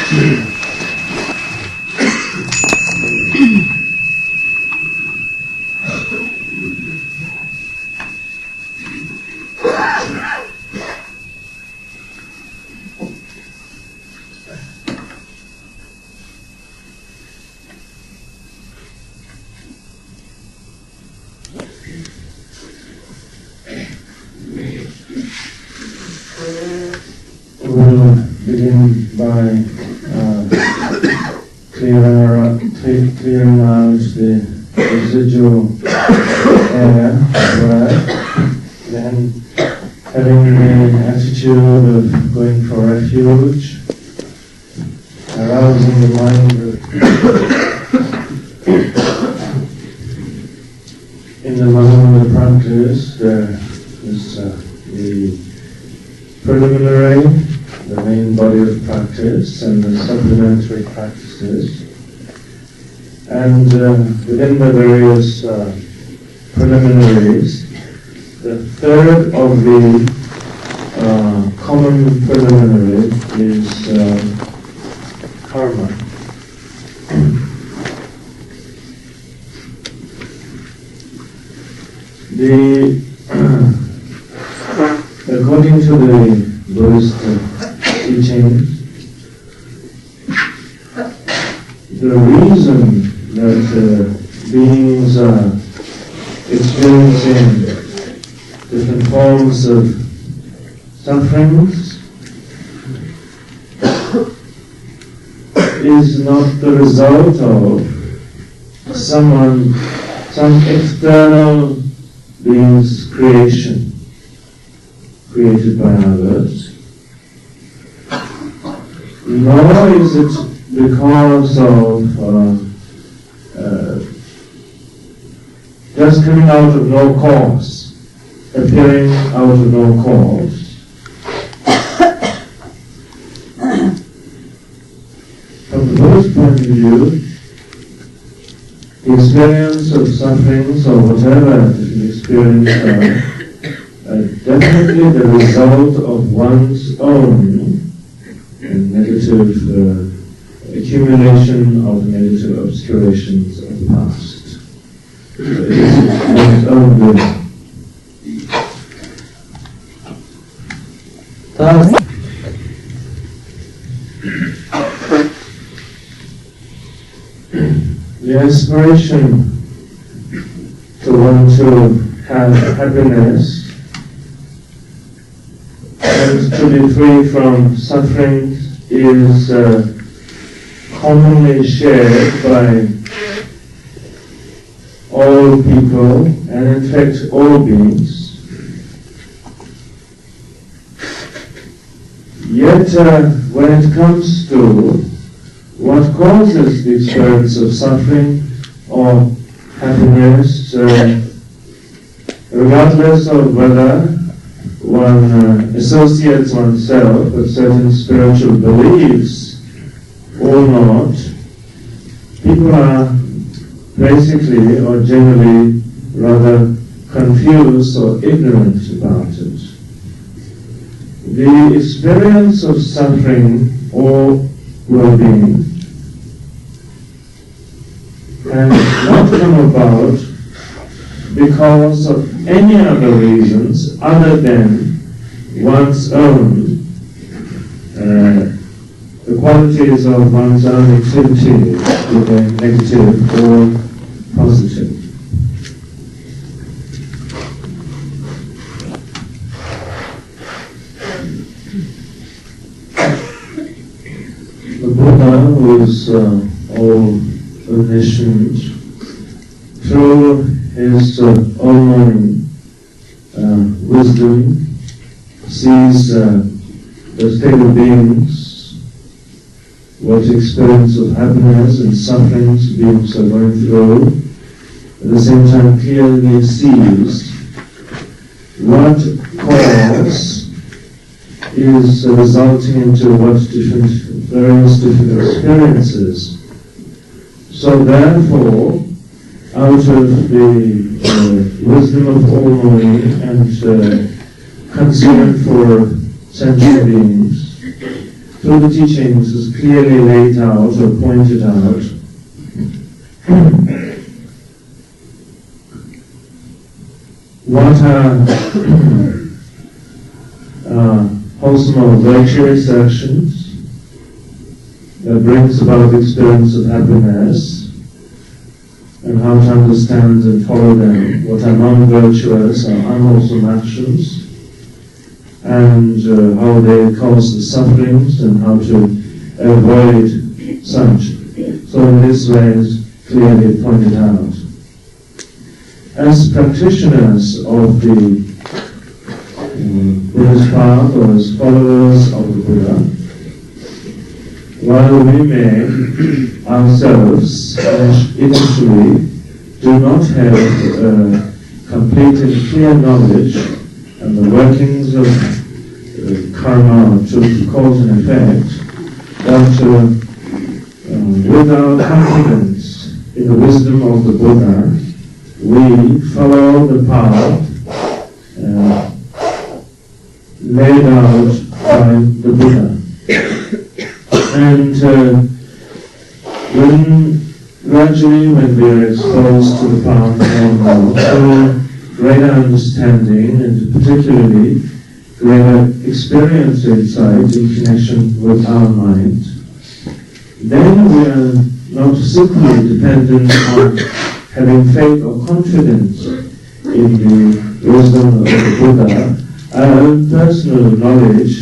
We'll begin by clearing out the residual air, right? Then having the attitude of going for refuge, arousing the mind. In the Mahamudra practice, there is the preliminary, the main body of practice, and the supplementary practices. And within the various preliminaries, the third of the common preliminary is karma. According to the Buddhist teachings, the reason that beings are experiencing different forms of sufferings is not the result of some external being's creation, created by others, nor is it because of just coming out of no cause, appearing out of no cause. From the Buddhist point of view, the experience of sufferings or whatever you experience are definitely the result of one's own negative accumulation of negative obscurations of the past. It is one's own doing. The aspiration to want to have happiness and to be free from suffering is commonly shared by all people, and in fact all beings. Yet when it comes to what causes the experience of suffering or happiness, regardless of whether one associates oneself with certain spiritual beliefs or not, people are basically or generally rather confused or ignorant about it. The experience of suffering or well-being can not come about because of any other reasons other than one's own, the qualities of one's own activity, either negative or positive. The Buddha, who is all omniscient, through his all-knowing wisdom, sees the state of beings, what experience of happiness and sufferings beings are going through. At the same time, clearly sees what cause is resulting into what various different experiences. So therefore, out of the wisdom of all-knowing and concern for sentient beings, through the teachings is clearly laid out or pointed out what are wholesome or virtuous actions that brings about the experience of happiness, and how to understand and follow them, what are non-virtuous or unwholesome actions, and how they cause the sufferings and how to avoid such. So in this way is clearly pointed out. As practitioners of the Buddhist path, or as followers of the Buddha, while we may ourselves initially do not have complete and clear knowledge and the workings of karma, truth, cause and effect, but with our confidence in the wisdom of the Buddha, we follow the path laid out by the Buddha. And gradually when we are exposed to the path more through greater understanding and particularly greater experience insight in connection with our mind, then we are not simply dependent on having faith or confidence in the wisdom of the Buddha. Our own personal knowledge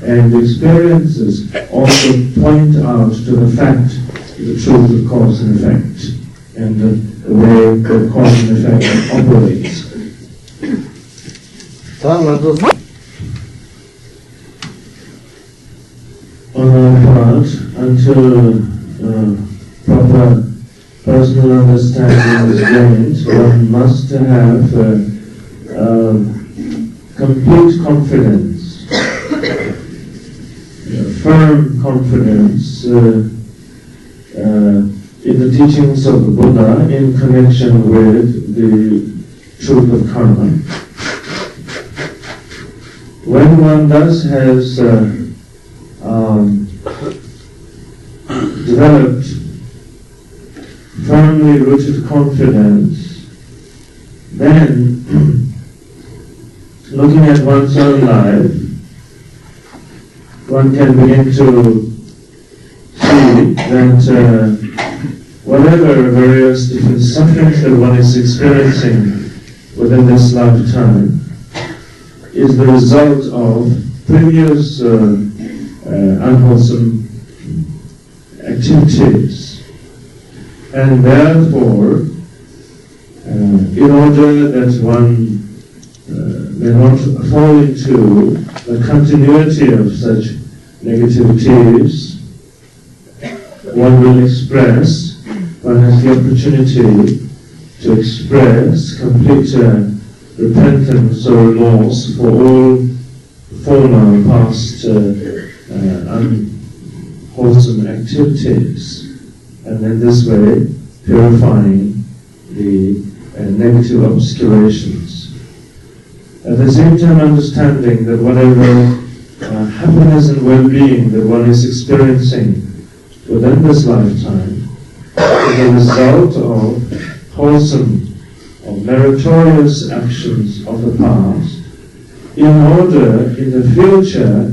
and experiences also point out to the fact, the truth of cause and effect, and the way the cause and effect operates. On our part, until proper personal understanding is gained, one must have complete confidence, firm confidence in the teachings of the Buddha in connection with the truth of karma. When one thus has developed firmly rooted confidence, then looking at one's own life, one can begin to see that whatever various different sufferings that one is experiencing within this lifetime is the result of previous unwholesome activities. And therefore, in order that one may not fall into the continuity of such negativities, one will express, one has the opportunity to express complete repentance or remorse for all former past unwholesome activities, and in this way purifying the negative obscurations. At the same time understanding that whatever happiness and well-being that one is experiencing within this lifetime is a result of wholesome or meritorious actions of the past, in order in the future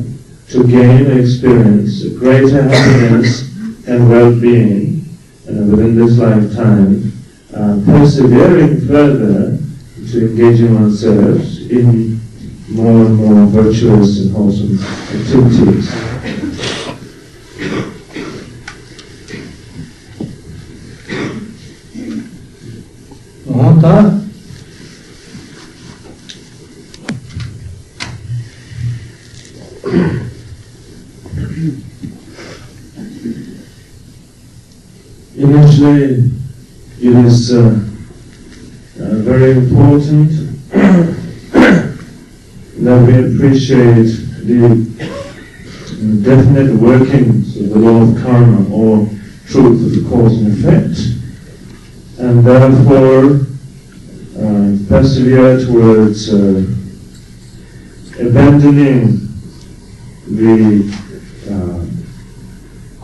to gain and experience greater happiness and well-being within this lifetime, persevering further to engaging oneself in more and more virtuous and wholesome activities. Initially, it is very important that we appreciate the definite workings of the law of karma, or truth of the cause and effect, and therefore persevere towards abandoning the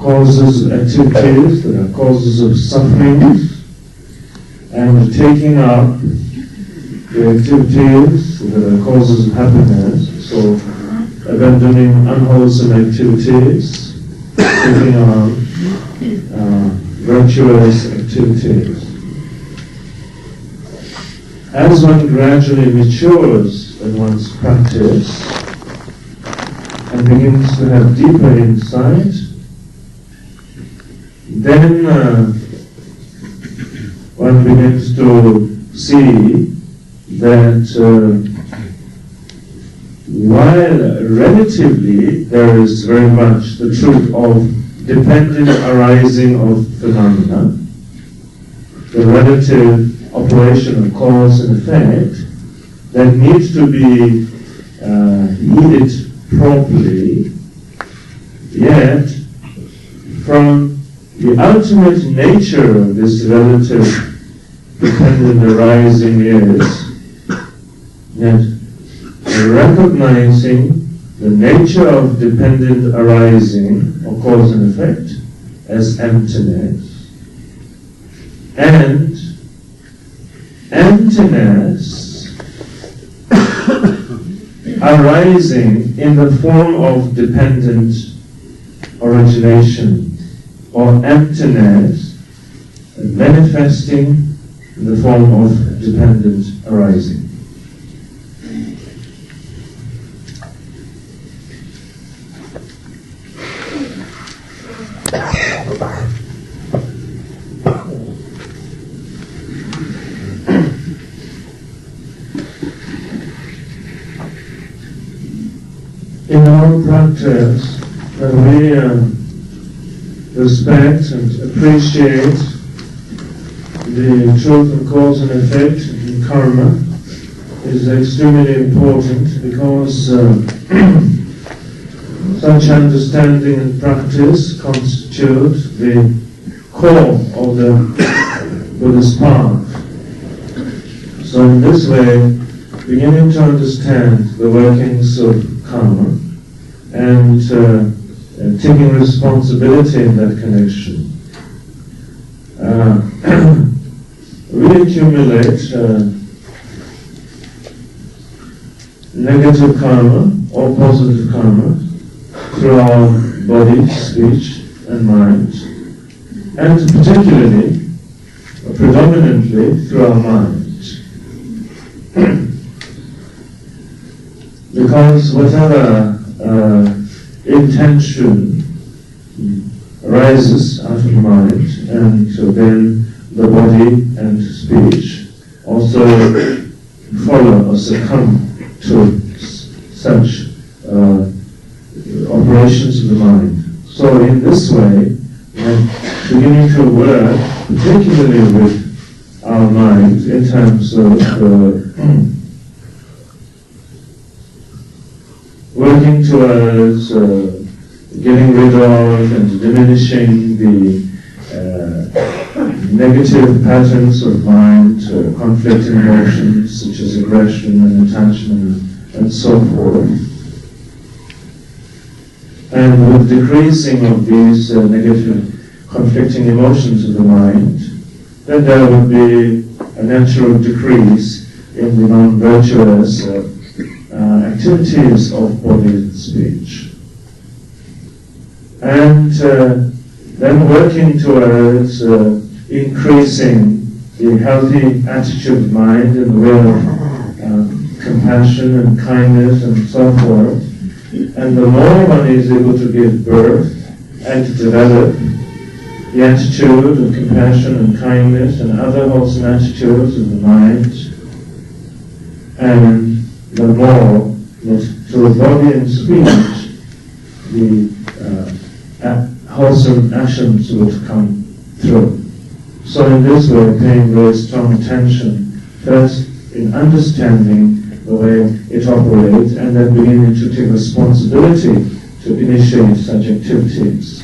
causes activities that are causes of suffering, and taking up the activities that are causes of happiness, so abandoning unwholesome activities, taking on virtuous activities. As one gradually matures in one's practice and begins to have deeper insight, then one begins to see that while relatively there is very much the truth of dependent arising of phenomena, the relative operation of cause and effect that needs to be heeded properly, yet from the ultimate nature of this relative dependent arising is that recognizing the nature of dependent arising or cause and effect as emptiness, and emptiness arising in the form of dependent origination, or emptiness manifesting in the form of dependent arising. In our practice, when we respect and appreciate the truth of cause and effect in karma, is extremely important, because such understanding and practice constitute the core of the Buddhist path. So in this way, beginning to understand the workings of karma and taking responsibility in that connection, we accumulate negative karma or positive karma through our body, speech and mind, and particularly, predominantly through our mind. Because whatever intention arises out of the mind, and so then the body and speech also follow or succumb to such operations of the mind. So in this way, when beginning to work, particularly with our mind, in terms of working towards getting rid of and diminishing the negative patterns of mind, conflicting emotions such as aggression and attachment and so forth. And with decreasing of these negative conflicting emotions of the mind, then there would be a natural decrease in the non-virtuous activities of body and speech. And then working towards increasing the healthy attitude of mind in the way of compassion and kindness and so forth. And the more one is able to give birth and to develop the attitude of compassion and kindness and other wholesome attitudes of the mind, and the more that through body and speech the wholesome actions would come through. So in this way, paying very strong attention, first in understanding the way it operates, and then beginning to take responsibility to initiate such activities.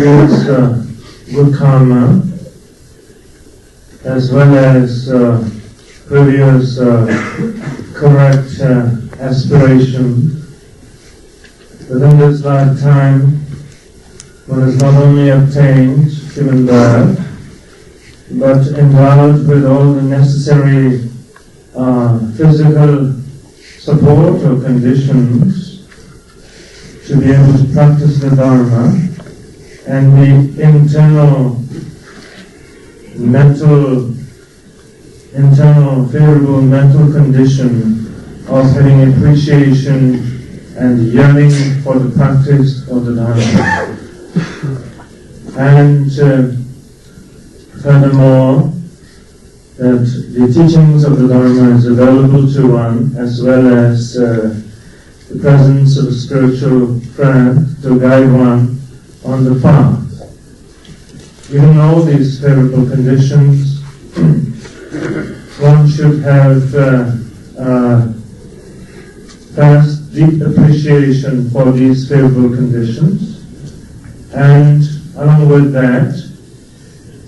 is good karma, as well as previous correct aspiration. Within this lifetime, one is not only obtained human birth, but endowed with all the necessary physical support or conditions to be able to practice the Dharma, and the internal favorable mental condition of having appreciation and yearning for the practice of the Dharma. And furthermore, that the teachings of the Dharma is available to one, as well as the presence of a spiritual friend to guide one on the path. Given all these favorable conditions, one should have first deep appreciation for these favorable conditions, and along with that,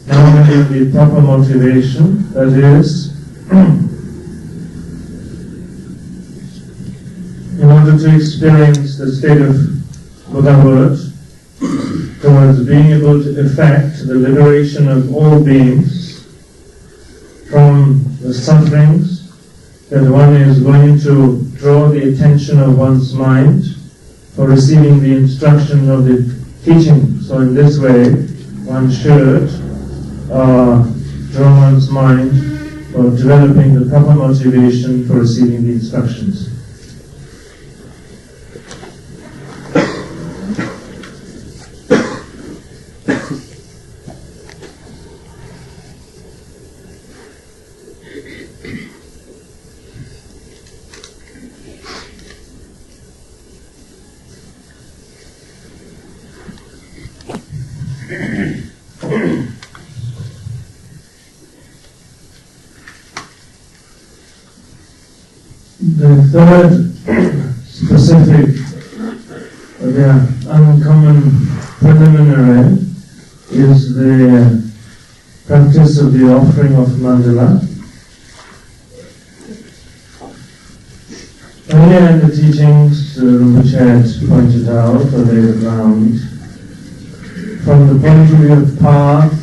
now having the proper motivation, that is, in order to experience the state of Buddhahood, towards being able to effect the liberation of all beings from the sufferings that one is going to draw the attention of one's mind for receiving the instruction of the teaching. So in this way, one should draw one's mind for developing the proper motivation for receiving the instructions. The third specific, the uncommon preliminary, is the practice of the offering of mandala. Earlier in the teachings, Rinpoche had pointed out or laid the ground, from the point of view of path,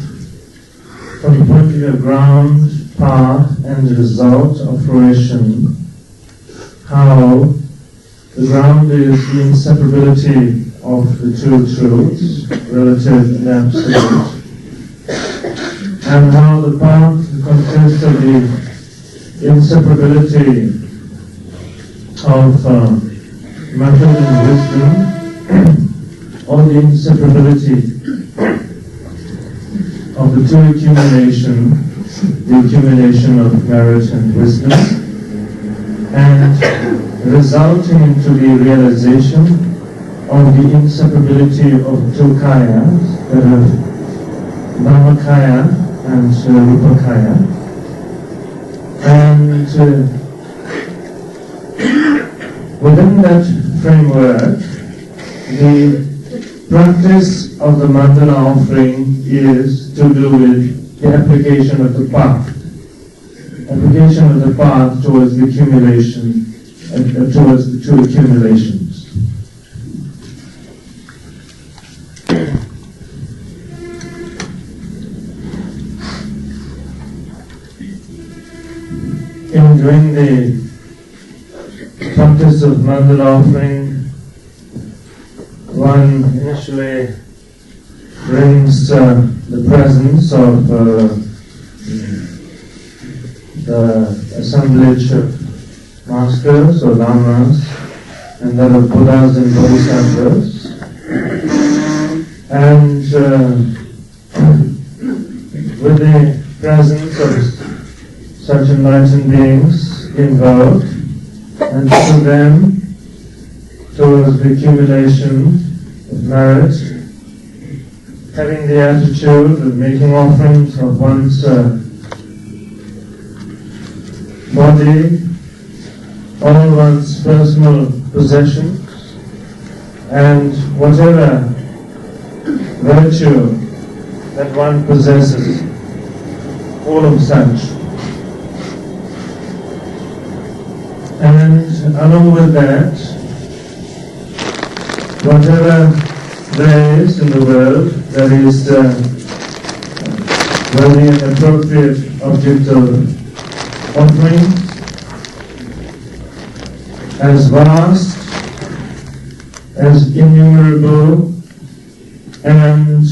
from the point of view of ground, path, and the result of fruition, how the ground is the inseparability of the two truths, relative and absolute, and how the path consists of the inseparability of method and wisdom, or the inseparability of the two the accumulation of merit and wisdom, and resulting into the realization of the inseparability of two kayas, that of Dhammakaya and Rupakaya, and within that framework, the practice of the mandala offering is to do with the application of the path. Application of the path towards the accumulation, towards the two accumulations. In doing the practice of mandala offering, one initially brings the presence of the assemblage of masters or lamas, and that of Buddhas and Bodhisattvas, and with the presence of such enlightened beings involved, and through them towards the accumulation of merit, having the attitude of making offerings of one's body, all one's personal possessions, and whatever virtue that one possesses, all of such. And along with that, whatever there is in the world that is worthy and appropriate object of offering, as vast, as innumerable, and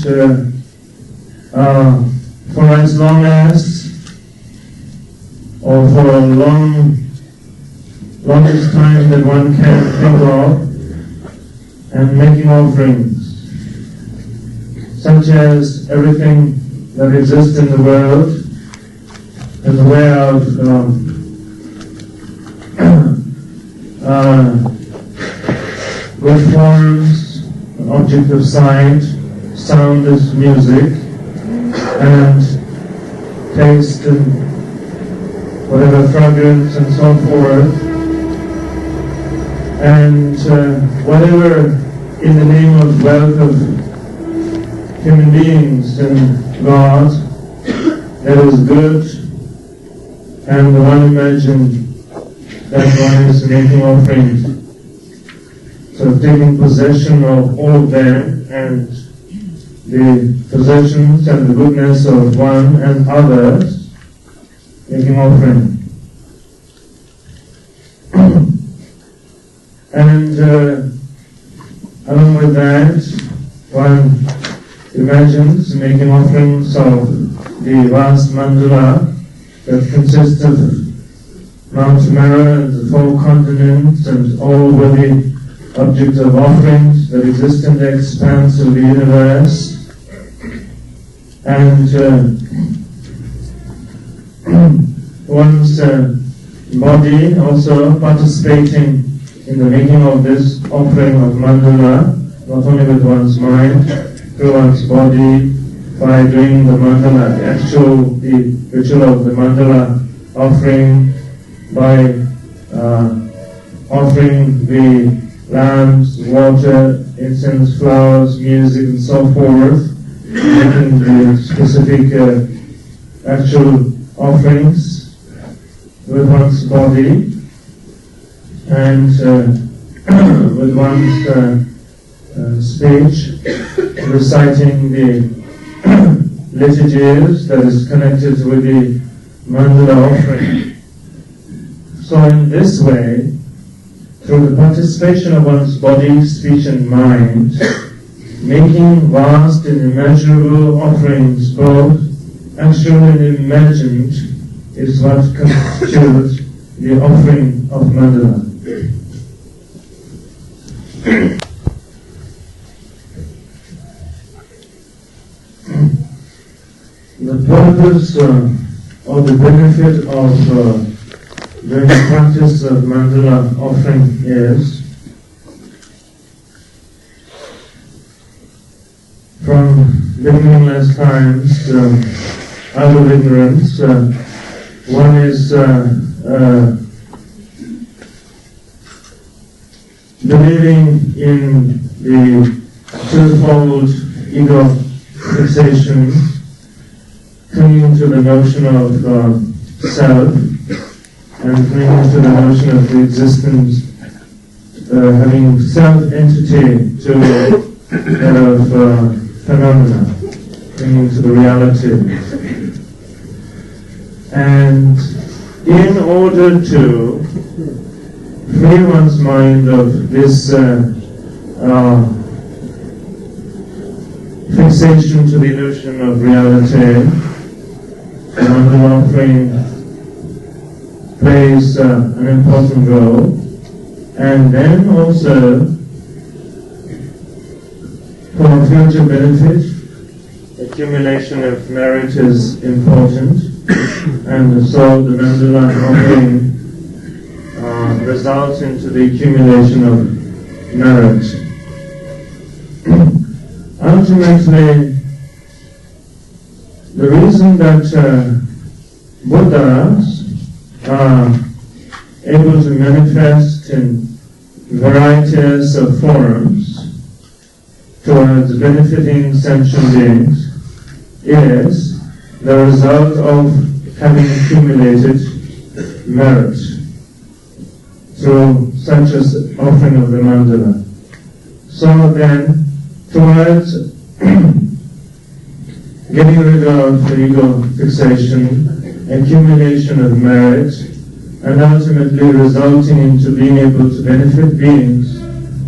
for as long as, or for a longest time that one can think of, and making offerings, such as everything that exists in the world, as a way of good forms, an object of sight, sound is music, and taste and whatever fragrance and so forth, and whatever in the name of wealth of human beings and God that is good, and the one imagined that one is making offerings, so taking possession of all of them and the possessions and the goodness of one and others, making offering. And along with that, one imagines making offerings of the vast mandala that consists of Mount Mara and the 4 continents and all worthy objects of offerings that exist in the expanse of the universe. And one's body also participating in the making of this offering of mandala, not only with one's mind, through one's body, by doing the mandala, the ritual of the mandala offering, by offering the lamps, water, incense, flowers, music, and so forth, making the specific actual offerings with one's body, and with one's speech, reciting the liturgies that is connected with the mandala offering. So in this way, through the participation of one's body, speech and mind, making vast and immeasurable offerings, both actual and imagined, is what constitutes the offering of mandala. The purpose or the benefit of doing the practice of mandala offering is, from beginningless times, out of ignorance, one is believing in the twofold ego fixation, clinging to the notion of self, and clinging to the notion of the existence, having self-entity to that of phenomena, clinging to the reality. And in order to free one's mind of this fixation to the illusion of reality, the mandala offering plays an important role. And then also, for future benefit, accumulation of merit is important, and so the mandala offering results into the accumulation of merit. Ultimately, the reason that Buddhas are able to manifest in varieties of forms towards benefiting sentient beings is the result of having accumulated merit through such as offering of the mandala. So then, towards getting rid of the ego fixation, accumulation of merit, and ultimately resulting into being able to benefit beings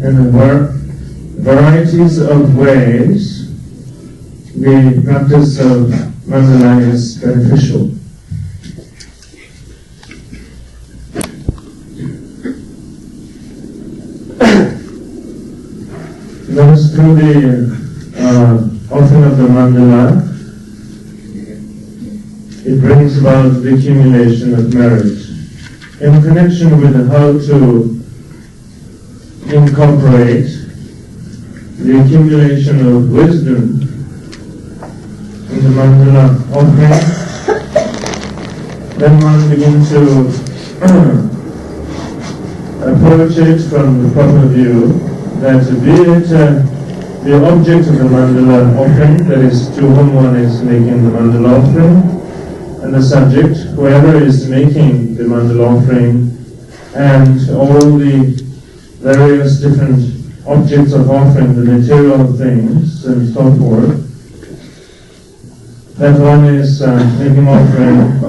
in varieties of ways, the practice of mandala is beneficial. Thus, through the offering of the mandala, it brings about the accumulation of merit. In connection with how to incorporate the accumulation of wisdom in the mandala offering, then one begins to approach it from the point of view that be it the object of the mandala offering, that is to whom one is making the mandala offering, and the subject, whoever is making the mandala offering, and all the various different objects of offering, the material things and so forth, that one is making offering,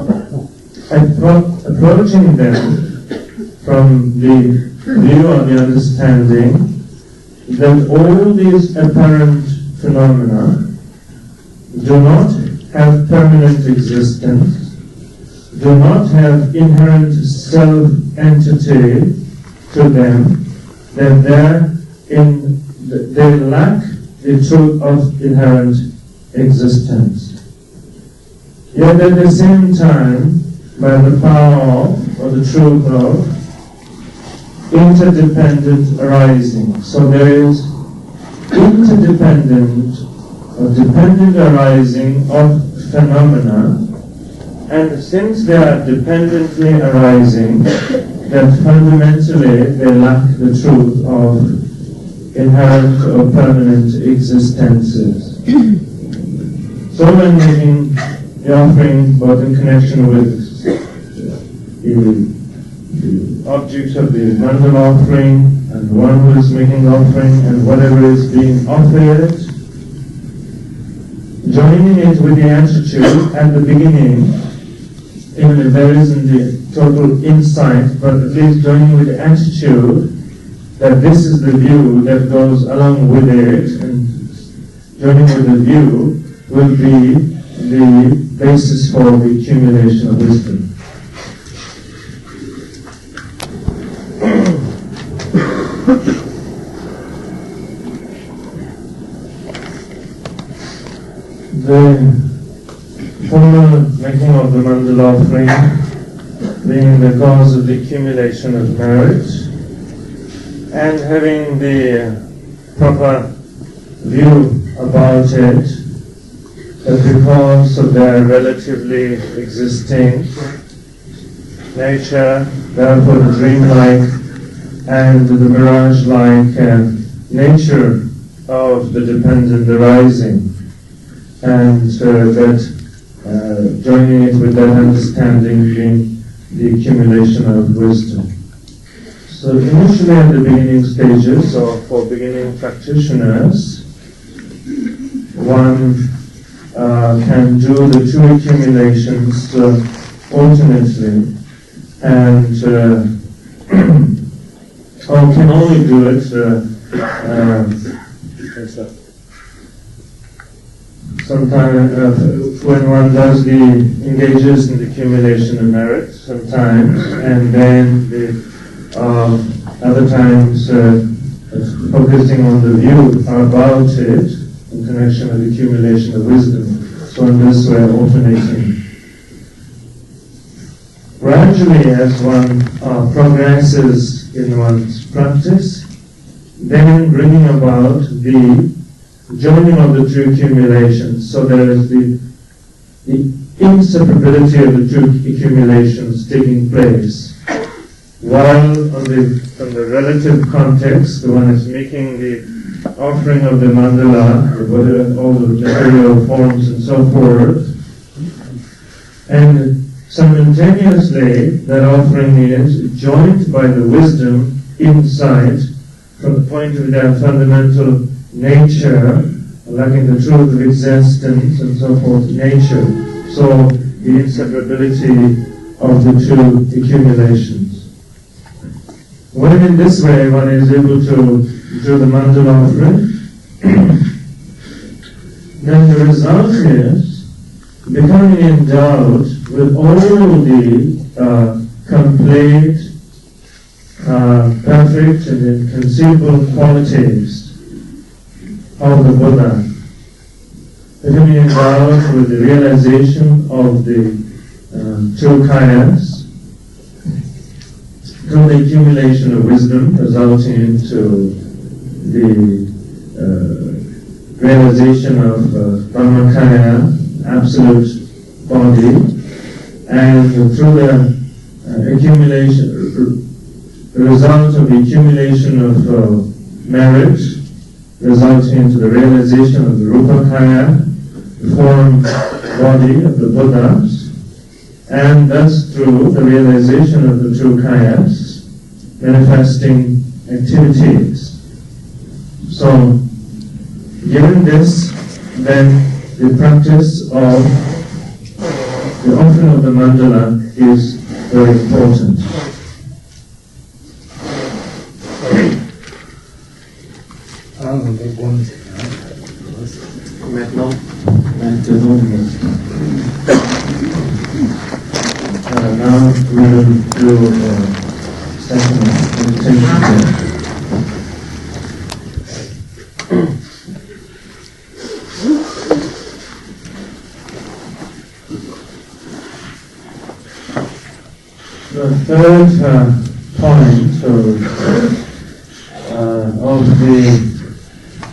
approaching them from the view or the understanding that all these apparent phenomena do not have permanent existence, do not have inherent self-entity to them, that they lack the truth of inherent existence. Yet at the same time, by the power of, or the truth of, interdependent arising. So there is interdependent or dependent arising of phenomena, and since they are dependently arising, that fundamentally they lack the truth of inherent or permanent existences. So when making the offering, both in connection with the object of the mandala offering, and the one who is making the offering, and whatever is being offered, joining it with the attitude at the beginning, even if there isn't the total insight, but at least joining with the attitude that this is the view that goes along with it, and joining with the view will be the basis for the accumulation of wisdom. The formal making of the mandala offering being the cause of the accumulation of merit, and having the proper view about it, that because of their relatively existing nature, therefore the dreamlike and the mirage-like nature of the dependent arising, and that joining it with that understanding being the accumulation of wisdom. So initially at the beginning stages, or for beginning practitioners, one can do the two accumulations alternately, and or can only do it sometimes when one engages in the accumulation of merit sometimes, and then other times focusing on the view about it in connection with the accumulation of wisdom. So in this way, alternating. Gradually, as one progresses in one's practice, then bringing about the joining of the two accumulations. So there is the inseparability of the two accumulations taking place. While on the relative context, the one is making the offering of the mandala, all the material forms and so forth, and simultaneously that offering is joined by the wisdom insight from the point of their fundamental nature, like in the truth of existence and so forth, nature. So the inseparability of the two accumulations. When in this way one is able to do the mandala offering, then the result is becoming endowed with all the complete, perfect and inconceivable qualities of the Buddha. Becoming endowed with the realization of the two kayas, through the accumulation of wisdom resulting into the realization of Brahmakaya, absolute body, and through the accumulation, the result of the accumulation of merit resulting into the realization of the Rupakaya, the form body of the Buddhas, and thus through the realization of the true kayas, manifesting activities. So, given this, then the practice of the offering of the mandala is very important. Now we will do a second meditation. The third point of the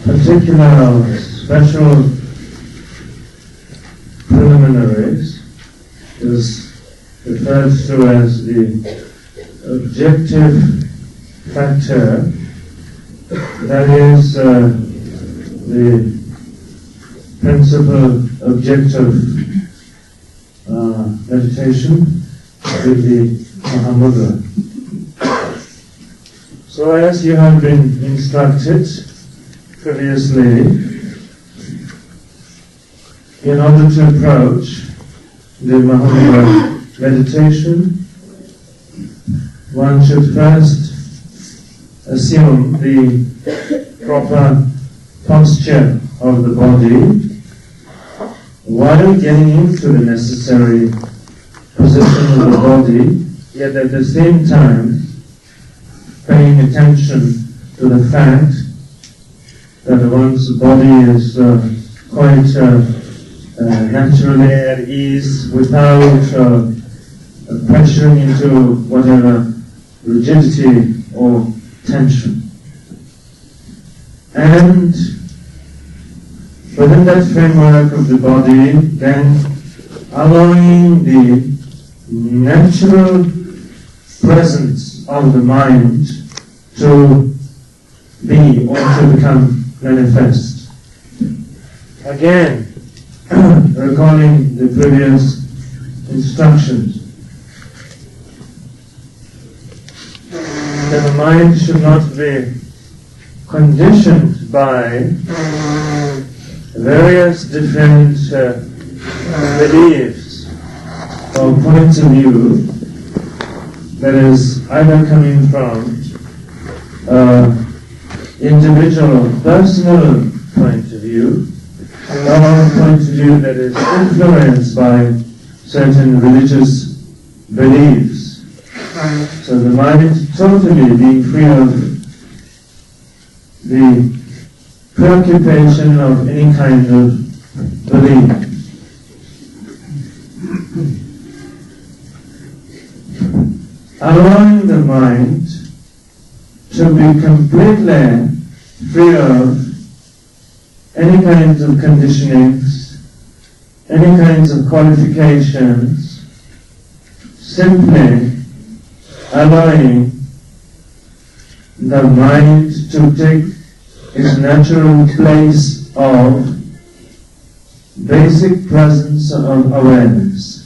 particular special preliminaries is referred to as the objective factor, that is the principal objective meditation with the Mahamudra. So as you have been instructed previously, in order to approach the Mahamudra meditation, one should first assume the proper posture of the body while getting into the necessary position of the body, yet at the same time paying attention to the fact that one's body is quite naturally at ease without pressuring into whatever rigidity or tension. And within that framework of the body, then allowing the natural presence of the mind to be or to become manifest. Again, recalling the previous instructions, that the mind should not be conditioned by various different beliefs or points of view, that is either coming from individual, personal point of view, or a point of view that is influenced by certain religious beliefs. So the mind totally being free of the preoccupation of any kind of belief. Allowing the mind to be completely free of any kinds of conditionings, any kinds of qualifications, simply allowing the mind to take is natural place of basic presence of awareness.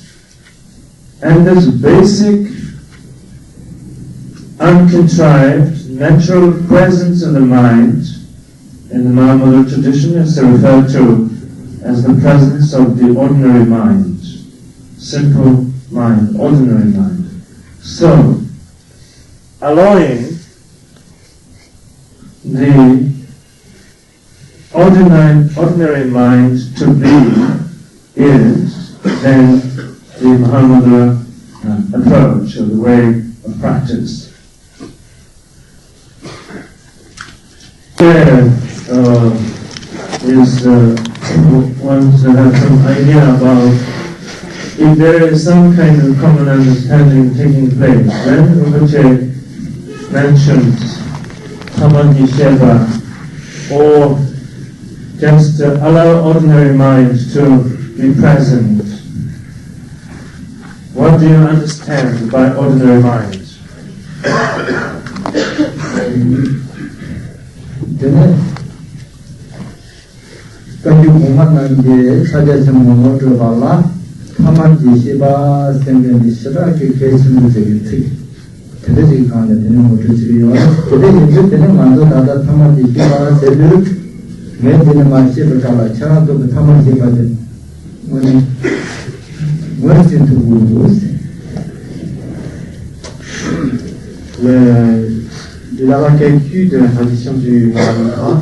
And this basic, uncontrived, natural presence of the mind, in the Mahamudra tradition is referred to as the presence of the ordinary mind, simple mind, ordinary mind. So, allowing the ordinary mind to be is then the Mahamudra approach, or the way of practice. There one to have some idea about if there is some kind of common understanding taking place. When Rinpoche mentions Samadhi Sheva, or just allow ordinary mind to be present, what do you understand by ordinary mind? Kagyü kumandan ge sadece Mahamudra bala Samadhi Sheva sengen shira ke kesin de Tibet kan de Mahamudra chiyo Tibet de mando dada Samadhi Sheva sebiru me de ma sheva kala cha do Samadhi Sheva de when to go Le lama Kagyü de la tradition du Mahamudra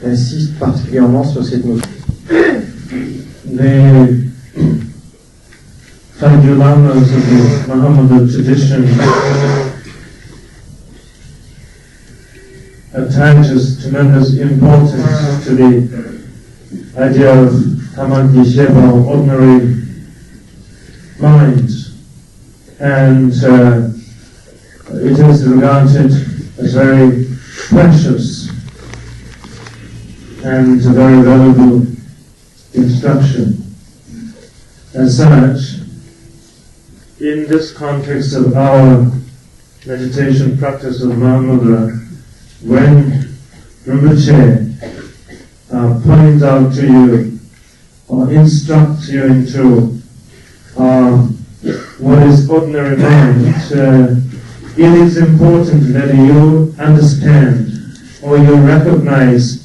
insiste particulièrement sur cette notion. The Kagyü lamas of the Mahamudra tradition attaches tremendous importance to the idea of Samadhi Sheva, ordinary mind, and it is regarded as very precious and a very valuable instruction. As such, in this context of our meditation practice of Mahamudra, when Rinpoche points out to you or instructs you into what is ordinary mind, it is important that you understand or you recognize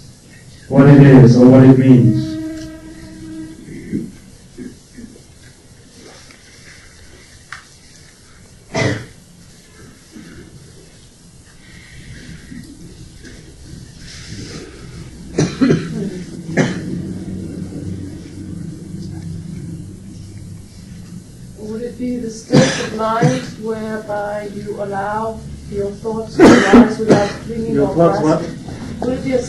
what it is or what it means. Would it be the state of mind whereby you allow your thoughts to arise without clinging or grasping? Would it be the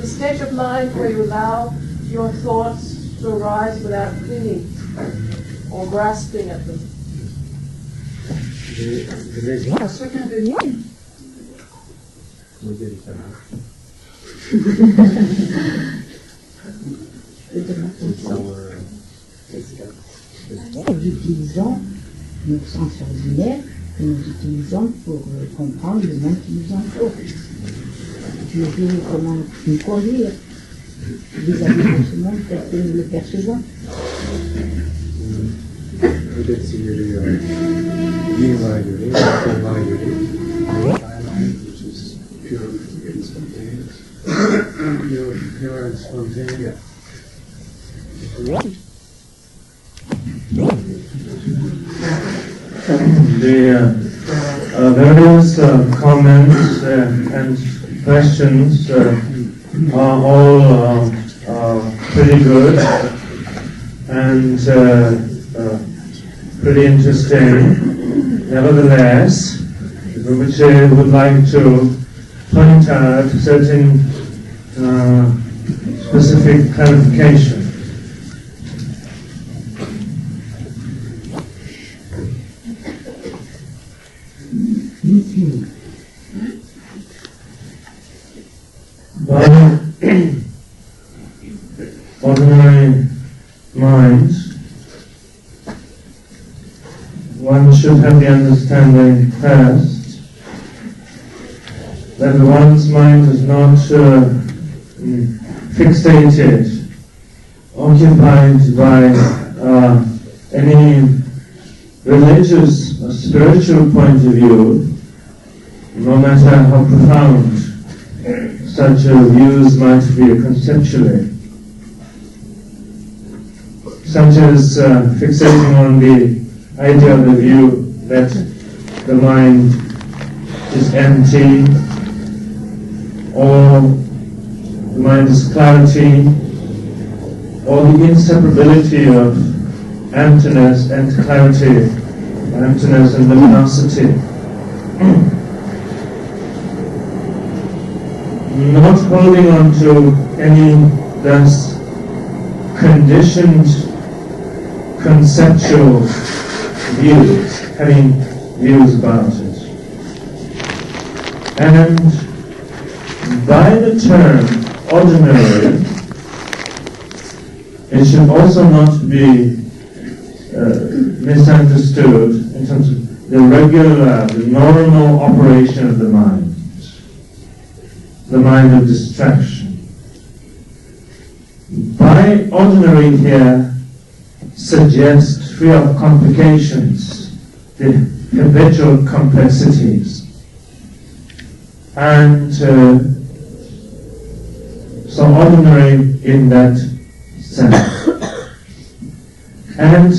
state of mind where you allow your thoughts to arise without clinging or grasping at them? Nous utilisons nos sens ordinaires que nous utilisons pour comprendre le monde qui nous entoure. Tu veux comment nous conduire vis-à-vis de ce monde tel que nous le percevons. Peut-être si lui va adorer, elle va adorer. Which is pure and spontaneous. Pure and spontaneous. The various comments and questions are all pretty good and pretty interesting. Nevertheless, Rinpoche would like to point out certain specific clarification. By ordinary mind, one should have the understanding first that one's mind is not fixated, occupied by any religious or spiritual point of view, no matter how profound such views might be conceptually, such as fixating on the idea of the view that the mind is empty, or the mind is clarity, or the inseparability of emptiness and clarity, emptiness and luminosity. Not holding on to any thus conditioned conceptual views, having views about it. And by the term ordinary, it should also not be misunderstood in terms of the regular, the normal operation of the mind of distraction. By ordinary here suggests free of complications, the habitual complexities. And so ordinary in that sense. And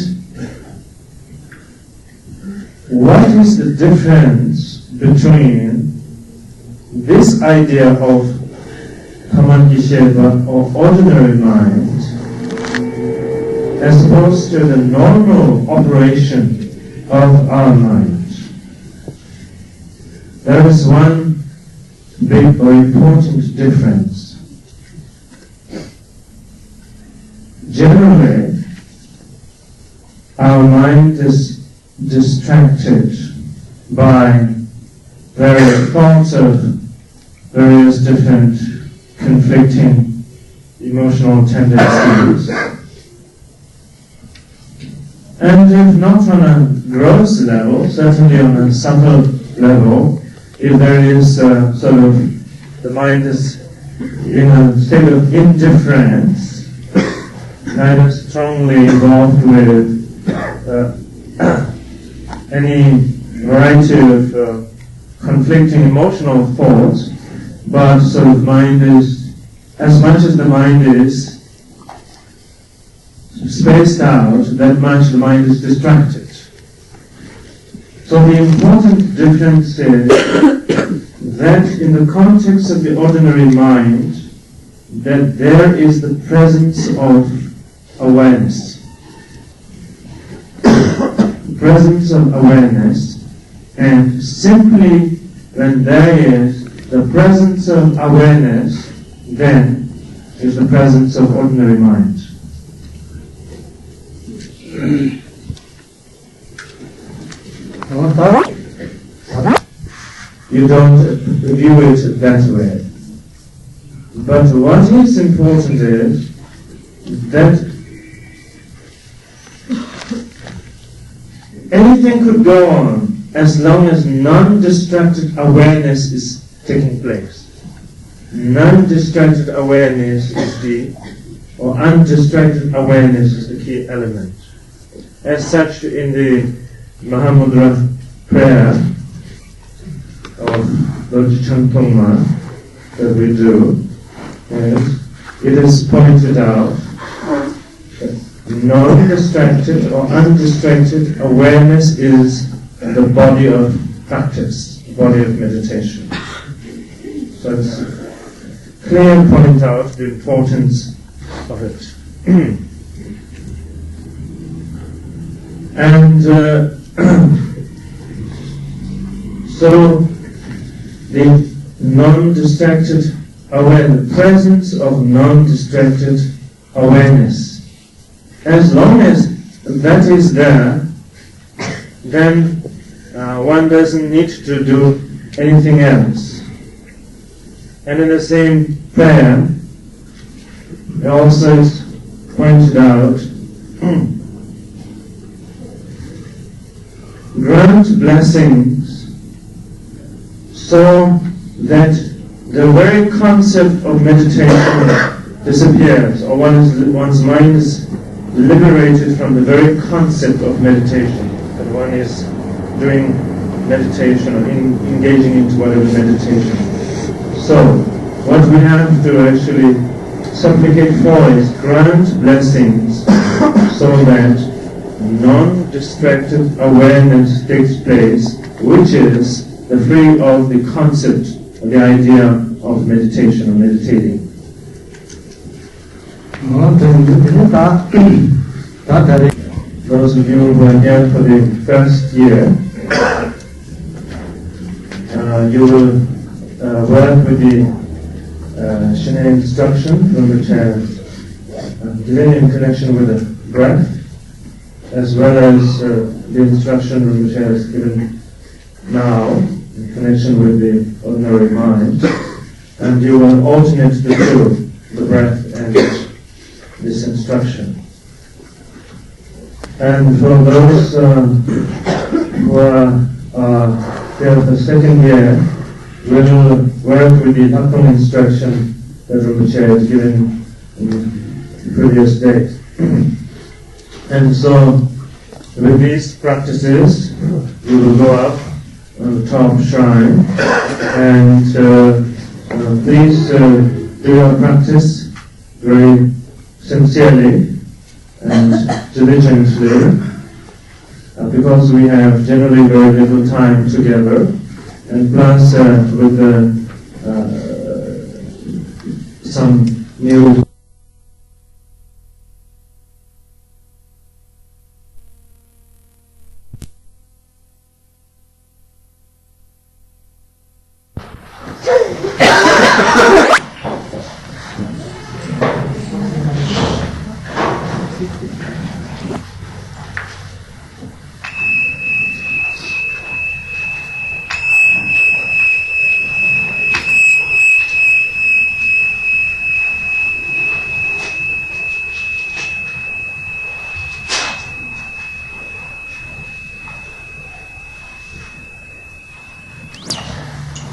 what is the difference between this idea of Kamandisheva or ordinary mind as opposed to the normal operation of our mind? There is one big or important difference. Generally, our mind is distracted by various thoughts of various different conflicting emotional tendencies. And if not on a gross level, certainly on a subtle level, if there is sort of, the mind is in a state of indifference, kind of strongly involved with any variety of conflicting emotional thoughts, but sort of mind is, as much as the mind is spaced out, that much the mind is distracted. So the important difference is that in the context of the ordinary mind, that there is the presence of awareness. Presence of awareness, and simply when there is the presence of awareness, then is the presence of ordinary mind. You don't view it that way. But what is important is that anything could go on as long as non-distracted awareness is taking place. Non-distracted awareness is or undistracted awareness is the key element. As such, in the Mahamudra prayer of Lord Shangpa that we do, it is pointed out that non-distracted or undistracted awareness is the body of practice, the body of meditation. So it's clear to point out the importance of it. And so the non-distracted awareness, the presence of non-distracted awareness, as long as that is there, then one doesn't need to do anything else. And in the same prayer, it also is pointed out, grant blessings so that the very concept of meditation disappears, or one's mind is liberated from the very concept of meditation, that one is doing meditation or engaging into whatever meditation. So, what we have to actually supplicate for is grant blessings so that non-distracted awareness takes place, which is the free of the concept, or the idea of meditation or meditating. Those of you who are here for the first year, you will work with the Shinai instruction, which has given in connection with the breath, as well as the instruction which has given now in connection with the ordinary mind, and you will alternate the two, the breath and this instruction. And for those who are here for the second year, we will work with the Hakon instruction that Rinpoche has given in the previous days. And so, with these practices, we will go up on the top shrine, and please do your practice very sincerely and diligently, because we have generally very little time together, and plus with some new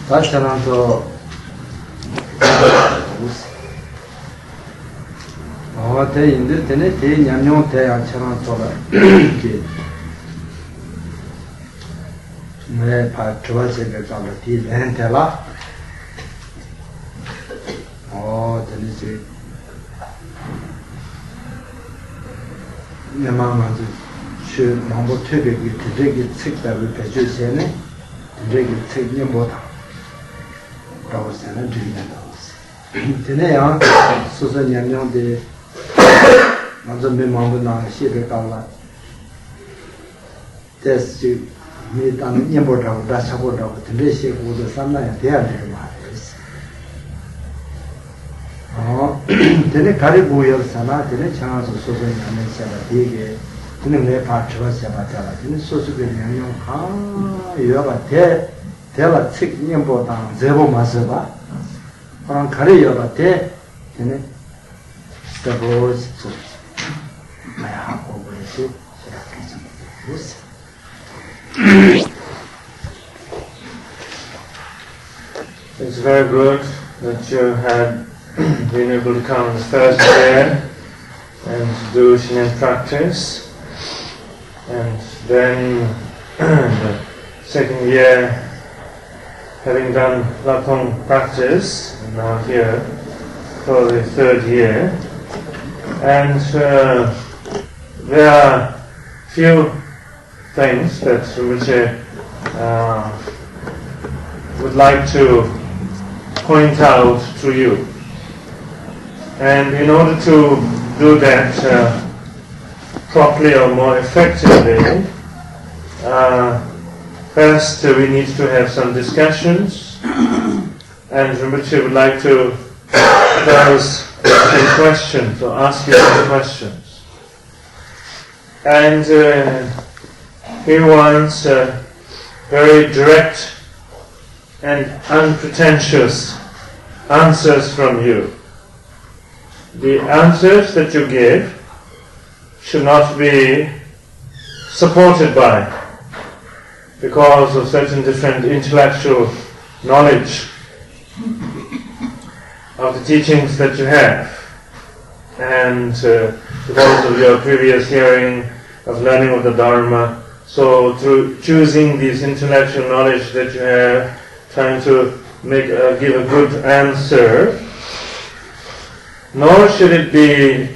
다시나도 대인들 되네 대냠용 대양처럼 돌아 네 파트와세가 가면 뒤렌텔라 되는지 내마마도 그 망보 퇴백이 되게 책다를 배주세네 되게 책이 뭐다 라고서는 드린다고 되네요. 소소냠냠데 먼저 메모하는 시를 깔라 테스트 미탄 임포트하고 다사보다고 되게 고도 삼나야 돼야 되는 말이에요. 되네 가리고요 사나 되네 장아서 소소냠냠 되게 되네 내 파트와 세바자라 되네 소소냠냠 여가 대라 책임보다 제보 마서봐. 가려야 돼. 되네. 스타보스. 마야 하고 그래서 It's very good that you had been able to come the first year and do Shinen practice, and then the second year having done Lakong practice, and now here for the third year. And there are few things that Rinpoche would like to point out to you. And in order to do that properly or more effectively, first, we need to have some discussions, and Rinpoche would like to pose some questions or ask you some questions. And he wants very direct and unpretentious answers from you. The answers that you give should not be supported by, because of certain different intellectual knowledge of the teachings that you have, and because of your previous hearing of learning of the Dharma. So through choosing this intellectual knowledge that you have, trying to give a good answer, nor should it be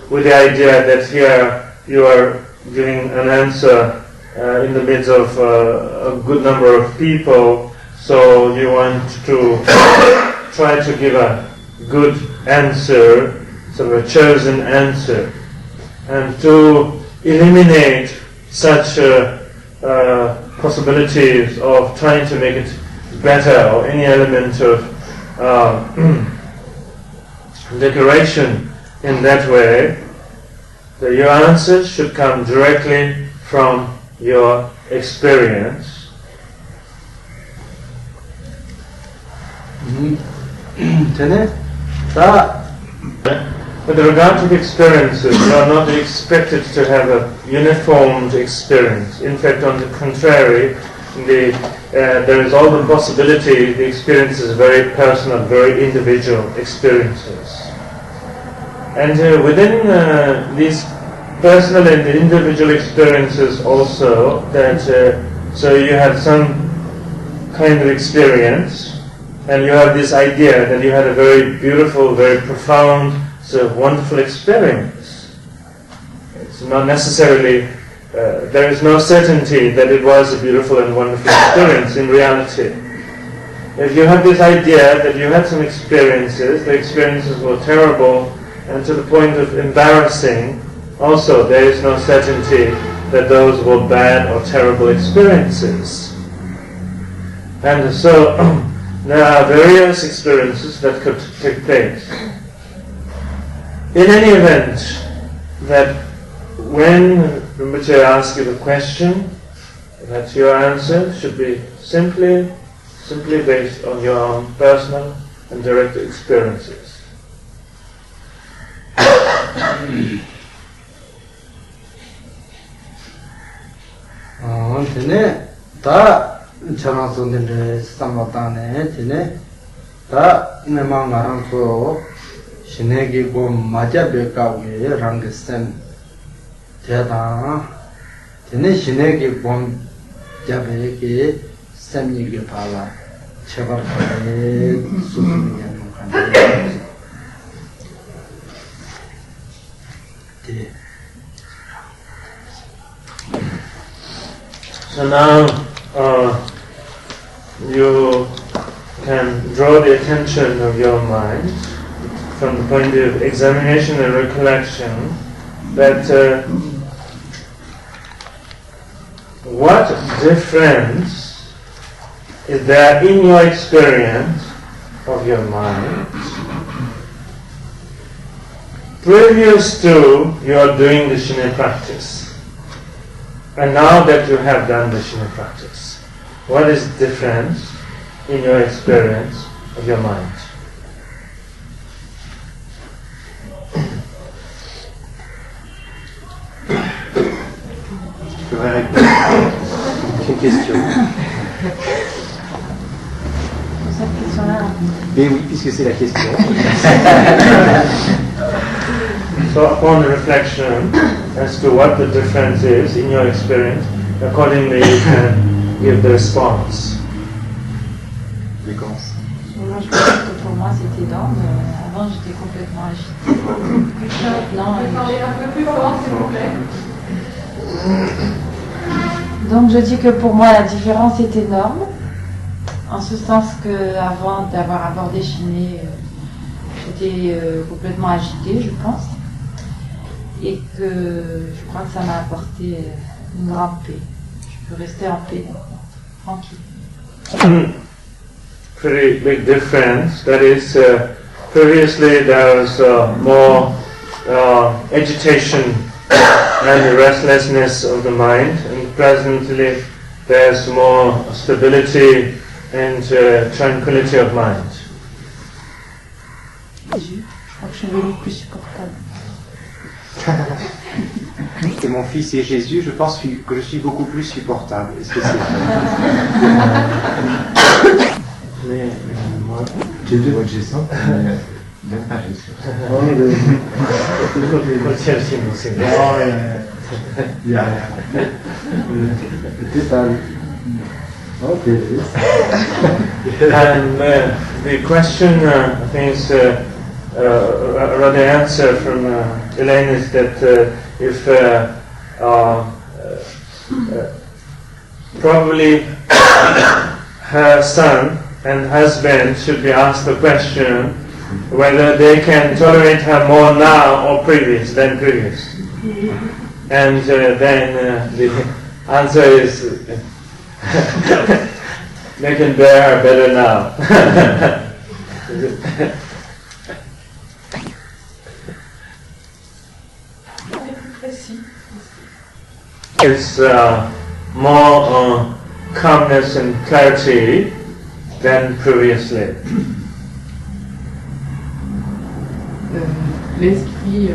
with the idea that here you are giving an answer in the midst of a good number of people, so you want to try to give a good answer, sort of a chosen answer, and to eliminate such possibilities of trying to make it better or any element of decoration in that way. that your answers should come directly from your experience. With regard to the experiences, you are not expected to have a uniformed experience. In fact, on the contrary, there is all the possibility the experience is very personal, very individual experiences. And within these personal and individual experiences also, that so you have some kind of experience, and you have this idea that you had a very beautiful, very profound, so wonderful experience. It's not necessarily, there is no certainty that it was a beautiful and wonderful experience in reality. If you have this idea that you had some experiences, the experiences were terrible and to the point of embarrassing, also there is no certainty that those were bad or terrible experiences. And so there are various experiences that could take place. In any event, that when Rinpoche asks you the question, that your answer should be simply based on your own personal and direct experiences. Tene ta chana sundin samatane tene ta nema ngarang so shinegi go maja beka we rang sen teta tene shinegi bom jabe ke semni ge pala chebar kare sumi yan kan So now you can draw the attention of your mind from the point of examination and recollection that what difference is there in your experience of your mind previous to your doing the Shine practice? And now that you have done the Shine practice, what is the difference in your experience of your mind? Je pourrais répondre. C'est une question. Cette question-là. Mais oui, puisque c'est la question. So upon reflection as to what the difference is in your experience, accordingly you can give the response. Moi, je pense que pour moi c'était énorme. Avant j'étais complètement agitée. Maintenant, un peu plus fort, s'il vous plaît. Donc je dis que pour moi la différence est énorme. En ce sens que avant d'avoir abordé Shine, j'étais complètement agitée, je pense. Et que je crois que ça m'a apporté une grande paix. Je peux rester en paix, tranquille. Pretty big difference. That is, previously there was more agitation and restlessness of the mind, and presently there's more stability and tranquility of mind. Je crois que je suis devenue plus supportable. Que mon fils est Jésus, je pense que je suis beaucoup plus supportable. Est-ce que c'est vrai? Mais moi, j'ai vu votre gestion, mais même pas gestion. And the question, I think, is rather answer from Elaine is that if probably her son and husband should be asked the question whether they can tolerate her more now or than previous. And then the answer is they can bear her better now. It's more calmness and clarity than previously. L'esprit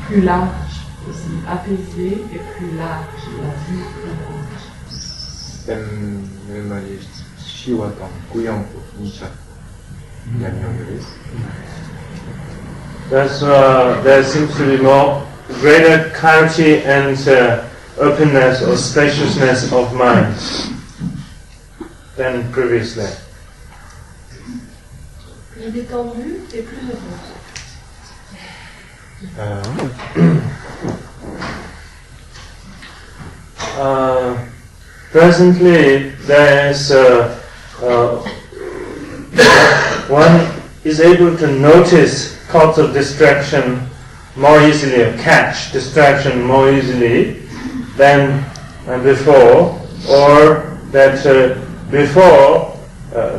plus large, aussi apaisé et plus large, la vie plus large. There seems to be more greater clarity and openness or spaciousness of mind than previously. Plus détendue et plus heureuse. Presently, there is one is able to notice thoughts of distraction more easily, or catch distraction more easily than before, or that before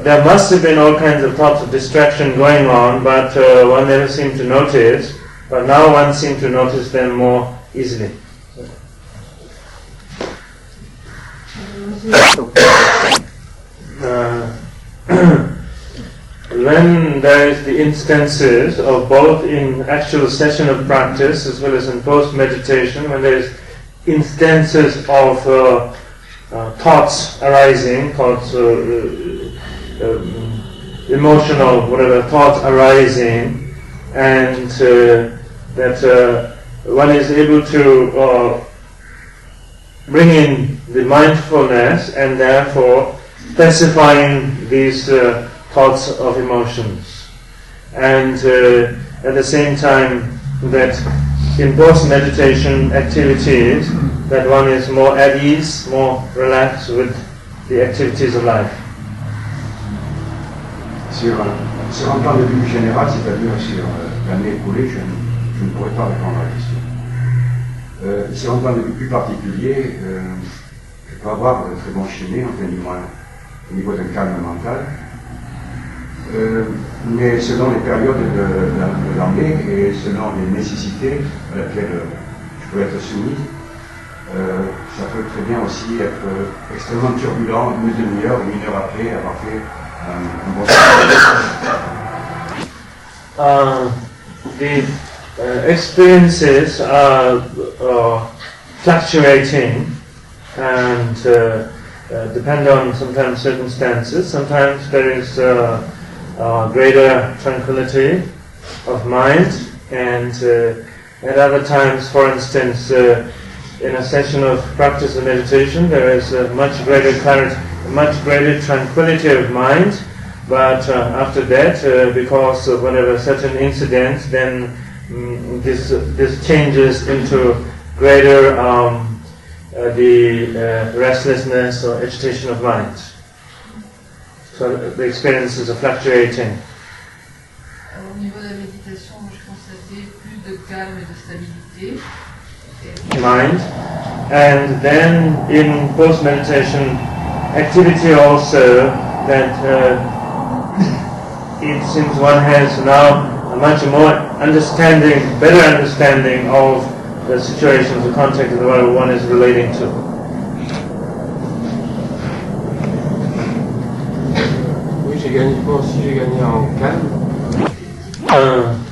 there must have been all kinds of thoughts of distraction going on, but one never seemed to notice. But now one seems to notice them more easily. When there is the instances of both in actual session of practice as well as in post-meditation, when there is instances of thoughts arising, emotional, whatever, thoughts arising, and that one is able to bring in the mindfulness and therefore specifying these thoughts of emotions. And at the same time that in post-meditation activities that one is more at ease, more relaxed with the activities of life. Sur un plan de vue plus général, c'est-à-dire sur l'année écoulée, je ne pourrais pas répondre à la question. Sur un plan de vue plus particulier, je peux avoir de très bons chimés, enfin du moins au niveau d'un calme mental, mais selon les périodes de l'année et selon les nécessités à laquelle je peux être soumis, ça peut très bien aussi être extrêmement turbulent, une demi-heure ou une heure après avoir fait un bon The experiences are fluctuating and depend on sometimes circumstances. Sometimes there is greater tranquility of mind, and at other times, for instance, in a session of practice of meditation, there is much greater clarity, much greater tranquility of mind. But after that, because of whatever certain incidents, then this changes into greater the restlessness or agitation of mind. So the experiences are fluctuating. Au niveau de la méditation, je constatais plus de calme et de stabilité. Mind, and then in post-meditation activity also that it seems one has now a much more better understanding of the situations, the context of the world one is relating to. Oui, j'ai gagné en calme.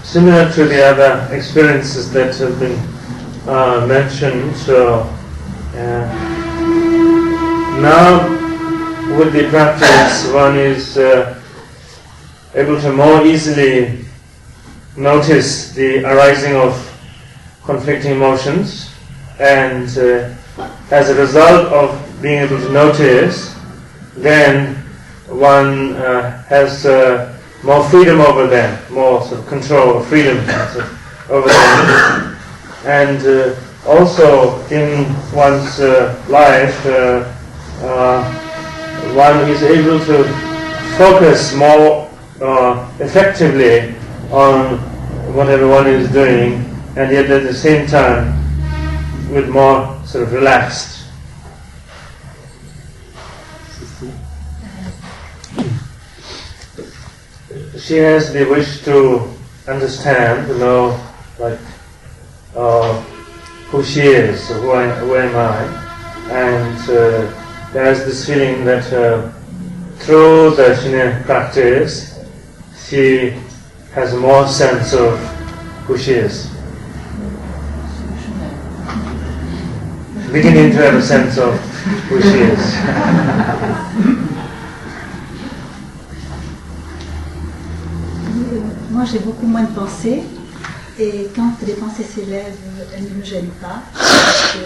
Similar to the other experiences that have been mentioned, so now with the practice one is able to more easily notice the arising of conflicting emotions, and as a result of being able to notice, then one has more freedom over them, more sort of control, freedom over them. And also in one's life, one is able to focus more effectively on whatever one is doing, and yet at the same time with more sort of relaxed. She has the wish to understand, to know, like, who she is, who am I, and there is this feeling that through the Shine practice, she has more sense of who she is. Beginning to have a sense of who she is. Moi, j'ai beaucoup moins de pensées, et quand les pensées s'élèvent, elles ne me gênent pas, parce que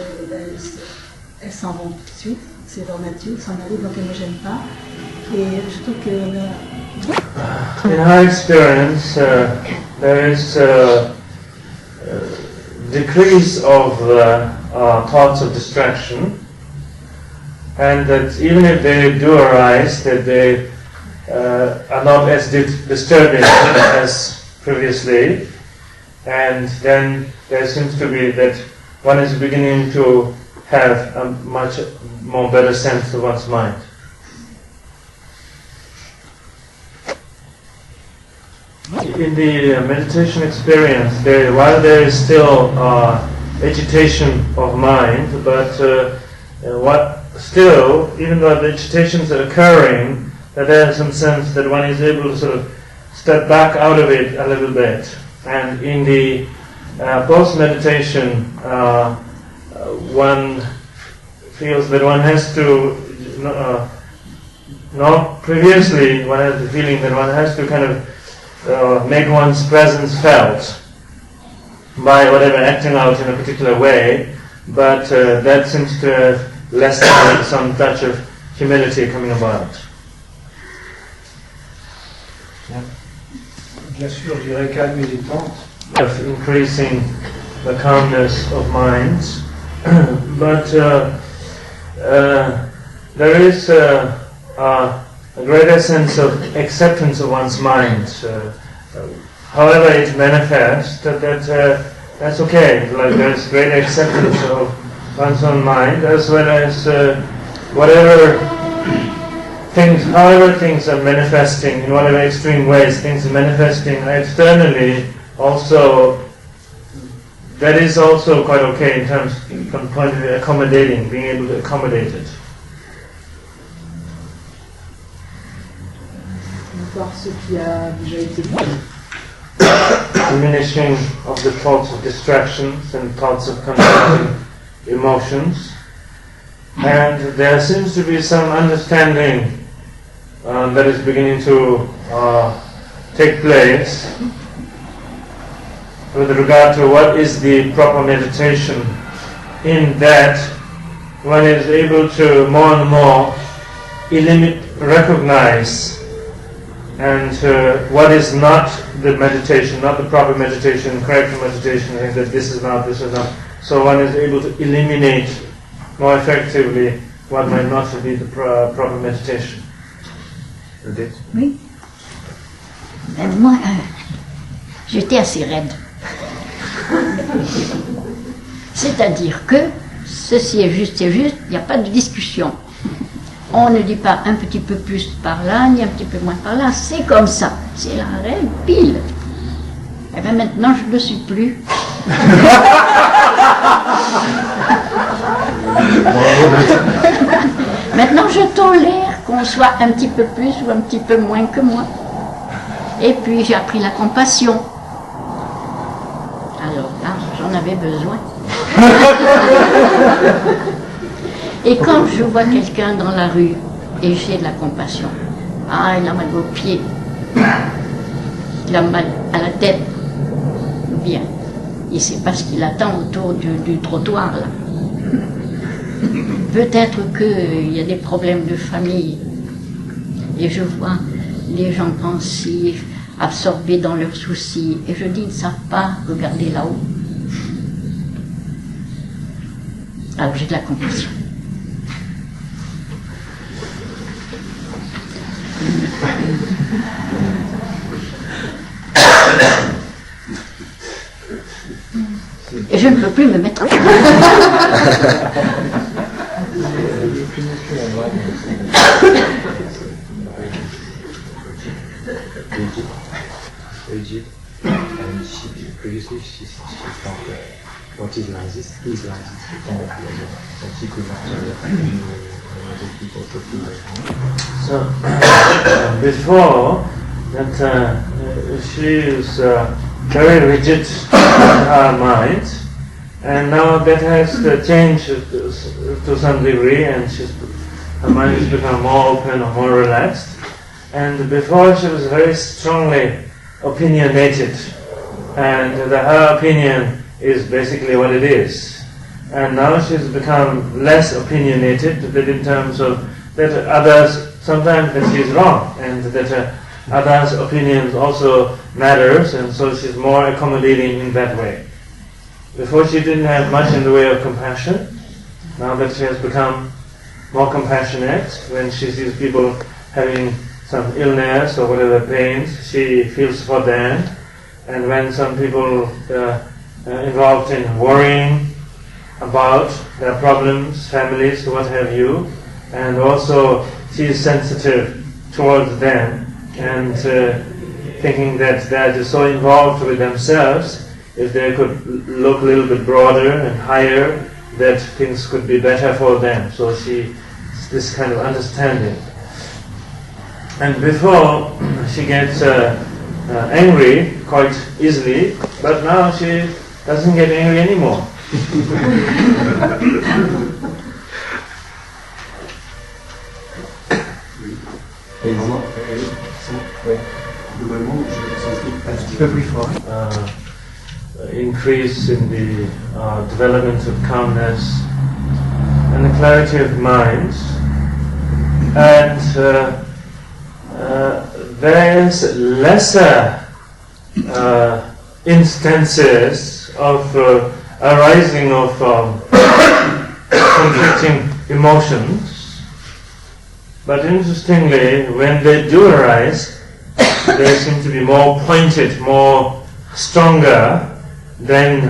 elles s'en vont tout de suite, c'est leur nature, elles s'en allent, donc elles ne me gênent pas. Et je trouve que... In her experience, there is a decrease of thoughts of distraction, and that even if they do arise, that they are not as disturbing as previously, and then there seems to be that one is beginning to have a much more better sense of one's mind. In the meditation experience, while there is still agitation of mind, but still, even though the agitations are occurring, that there is some sense that one is able to sort of step back out of it a little bit. And in the post-meditation, one feels that one has to, not previously, one has the feeling that one has to kind of make one's presence felt by whatever acting out in a particular way, but that seems to have less than some touch of humility coming about. Bien sûr, je dirais calme et détente. Of increasing the calmness of minds, but there is a greater sense of acceptance of one's mind. However it manifests, that's okay. Like there's greater acceptance of one's own mind, as well as however things are manifesting in whatever extreme ways things are manifesting externally, also that is also quite okay in terms from the point of view accommodating, being able to accommodate it. Voir ce qui a déjà été dit. Diminishing of the thoughts of distractions and thoughts of conflicting emotions, and there seems to be some understanding that is beginning to take place with regard to what is the proper meditation, in that one is able to more and more recognize and what is not the meditation, not the proper meditation, correct meditation, and that this is not. So one is able to eliminate more effectively what might not be the proper meditation. Oui. Ben, moi, j'étais assez raide. C'est-à-dire que ceci est juste, il n'y a pas de discussion. On ne dit pas un petit peu plus par là, ni un petit peu moins par là, c'est comme ça. C'est la règle pile. Et bien maintenant, je ne le suis plus. Maintenant, je tolère qu'on soit un petit peu plus ou un petit peu moins que moi. Et puis, j'ai appris la compassion. Alors là, j'en avais besoin. Et quand je vois quelqu'un dans la rue et j'ai de la compassion, il a mal au pied. il a mal à la tête. Bien. Il ne sait pas ce qu'il attend autour du trottoir, là. Peut-être qu'il y a des problèmes de famille. Et je vois les gens pensifs, absorbés dans leurs soucis. Et je dis, ils ne savent pas regarder là-haut. Alors j'ai de la compassion. Et je ne peux plus me mettre en and previously she felt what is rises, he's rises, and she could not other people to feel very hard. So, before that she is very rigid in her mind, and now that has changed to some degree, and her mind has become more open or more relaxed. And before she was very strongly opinionated, and her opinion is basically what it is. And now she's become less opinionated, but in terms of that others, sometimes that she's wrong, and that others' opinions also matters, and so she's more accommodating in that way. Before she didn't have much in the way of compassion. Now that she has become more compassionate, when she sees people having some illness or whatever pains, she feels for them. And when some people involved in worrying about their problems, families, what have you, and also she is sensitive towards them, and thinking that they're just so involved with themselves, if they could look a little bit broader and higher, that things could be better for them. So she, this kind of understanding. And before, she gets angry quite easily, but now she doesn't get angry anymore. Increase in the development of calmness and the clarity of mind, and there is lesser instances of arising of conflicting emotions, but interestingly, when they do arise, they seem to be more pointed, more stronger than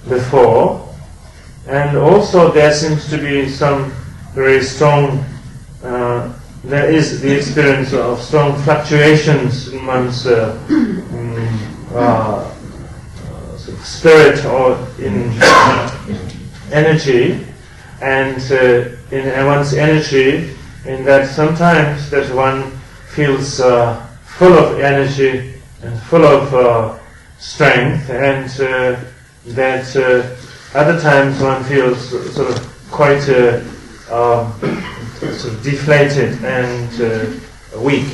before, and also there seems to be some very strong, there is the experience of strong fluctuations in one's spirit or in energy, and in one's energy, in that sometimes that one feels full of energy and full of strength, and that other times one feels sort of quite sort of deflated and weak.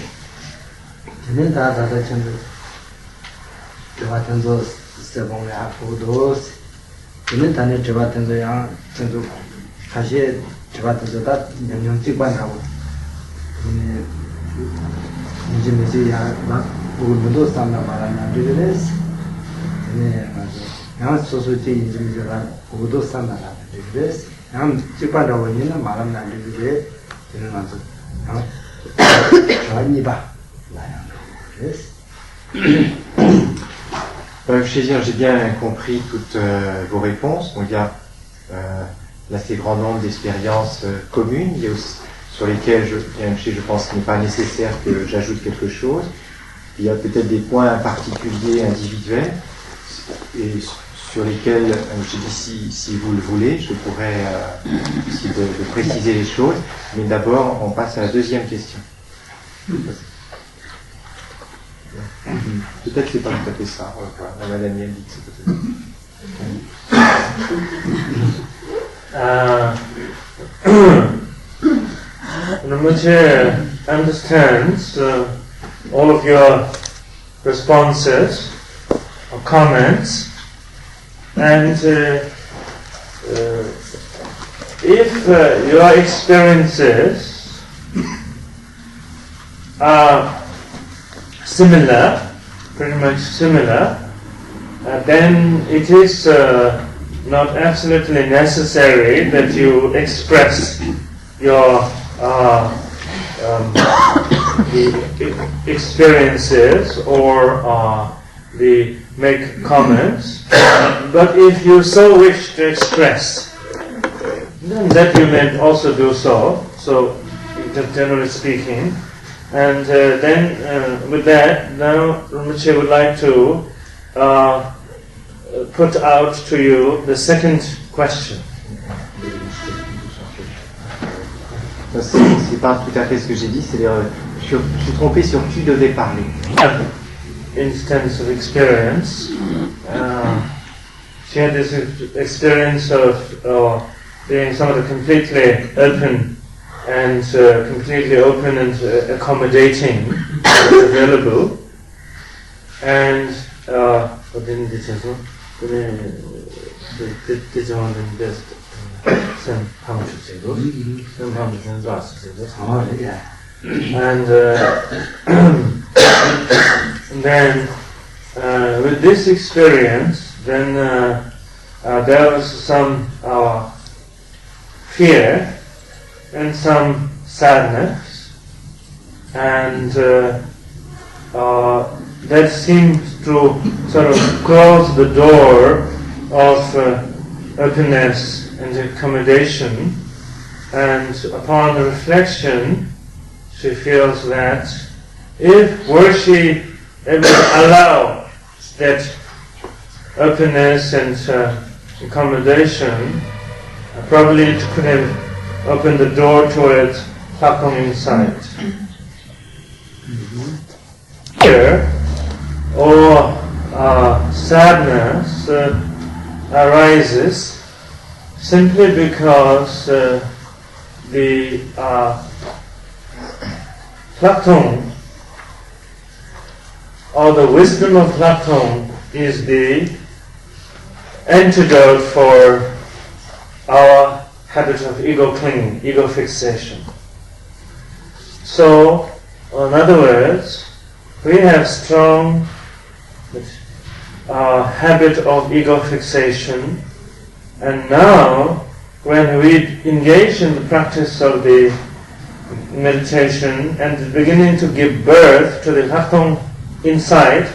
J'ai bien compris toutes vos réponses. Donc il y a l'assez grand nombre d'expériences communes, il y a aussi, sur lesquelles je pense qu'il n'est pas nécessaire que j'ajoute quelque chose. Il y a peut-être des points particuliers, individuels, et sur lesquels, je dis si vous le voulez, je pourrais essayer de préciser les choses. Mais d'abord, on passe à la deuxième question. Peut-être que c'est pas tout à fait ça. La madame Yann dit que c'est peut-être Rinpoche understands all of your responses or comments, and if your experiences are similar, pretty much similar, then it is not absolutely necessary that you express your the experiences or make comments. But if you so wish to express, then that you may also do so. So, generally speaking, and then with that, now Rinpoche would like to put out to you the second question. C'est pas tout à fait ce que j'ai dit, c'est-à-dire je suis trompé sur qui devait parler. Instance of experience. She had this experience of being somewhat completely open and accommodating available, and and then with this experience, then there was some fear and some sadness, and that seems to sort of close the door of openness and accommodation, and upon reflection she feels that were she able to allow that openness and accommodation, probably it could have opened the door towards Lakong insight. Fear or sadness arises simply because the Lakong, or the wisdom of Lakong, is the antidote for our habit of ego clinging, ego fixation. So, in other words, we have strong habit of ego fixation, and now when we engage in the practice of the meditation and beginning to give birth to the Lakong insight,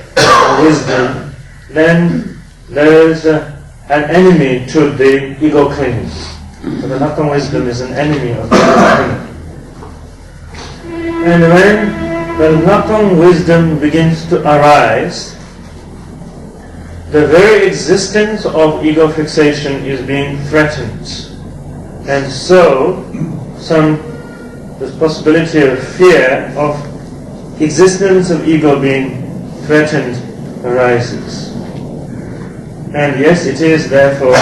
wisdom, then there is an enemy to the ego clinging. So the Lakong wisdom is an enemy of the ego clinging. And when the Lakong wisdom begins to arise, the very existence of ego fixation is being threatened. And so, the possibility of fear of existence of ego being threatened arises. And yes, it is therefore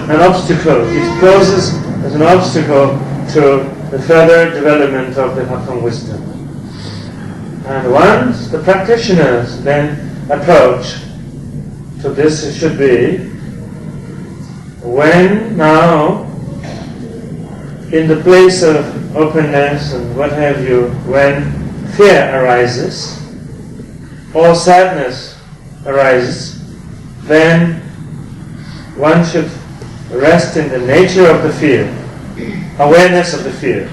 an obstacle. It poses as an obstacle to the further development of the Lakong wisdom. And once the practitioners then approach to this, it should be when now in the place of openness and what have you, when fear arises or sadness arises, then one should rest in the nature of the fear, awareness of the fear,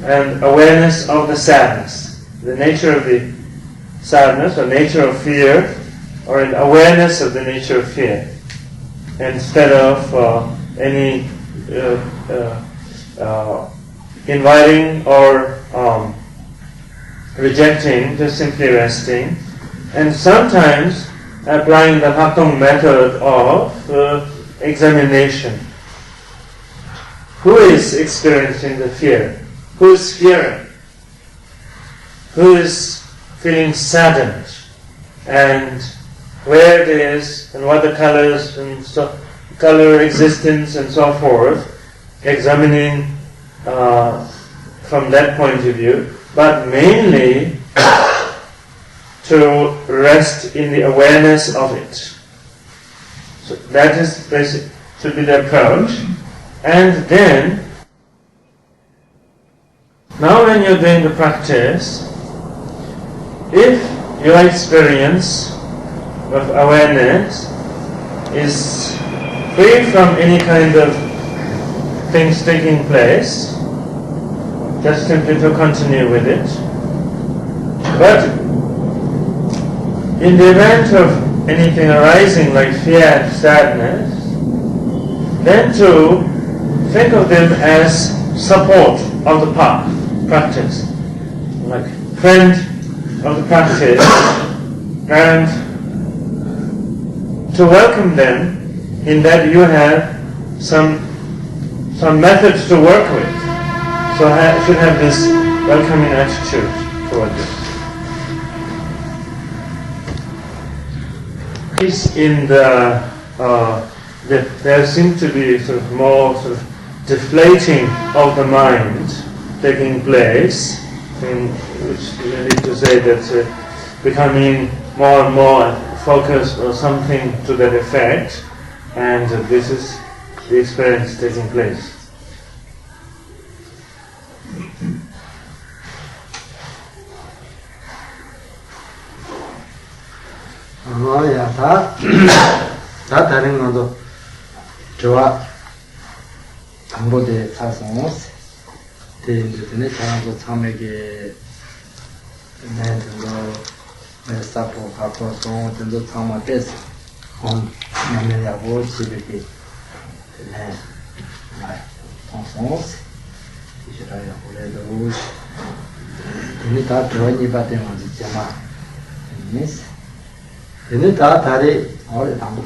and awareness of the sadness. The nature of the sadness or nature of fear, or an awareness of the nature of fear, instead of any inviting or rejecting, just simply resting, and sometimes applying the Lakong method of examination. Who is experiencing the fear? Who is fearing? Who is feeling saddened? And where it is, and what the colors, and so color existence, and so forth, examining from that point of view, but mainly to rest in the awareness of it. So that is basic, should be the approach. And then, now when you're doing the practice, if your experience of awareness is free from any kind of things taking place, just simply to continue with it. But in the event of anything arising like fear and sadness, then to think of them as support of the path, practice, like friend of the practice, and to welcome them in that you have some methods to work with. So I should have this welcoming attitude toward this. In there seems to be sort of more sort of deflating of the mind taking place, which we need to say that becoming more and more focused or something to that effect, and this is the experience taking place. 다 다른 것도 좋아. 당보대 사성스 대인들의 자랑도 참에게 내가 사포 갖고 동도 참아 됐어. 남녀하고 집에게 네. 사성스 이제라야 올해도 이제 다 좋아니 받으면 진짜 미스 얘네 다 다리 어디 담고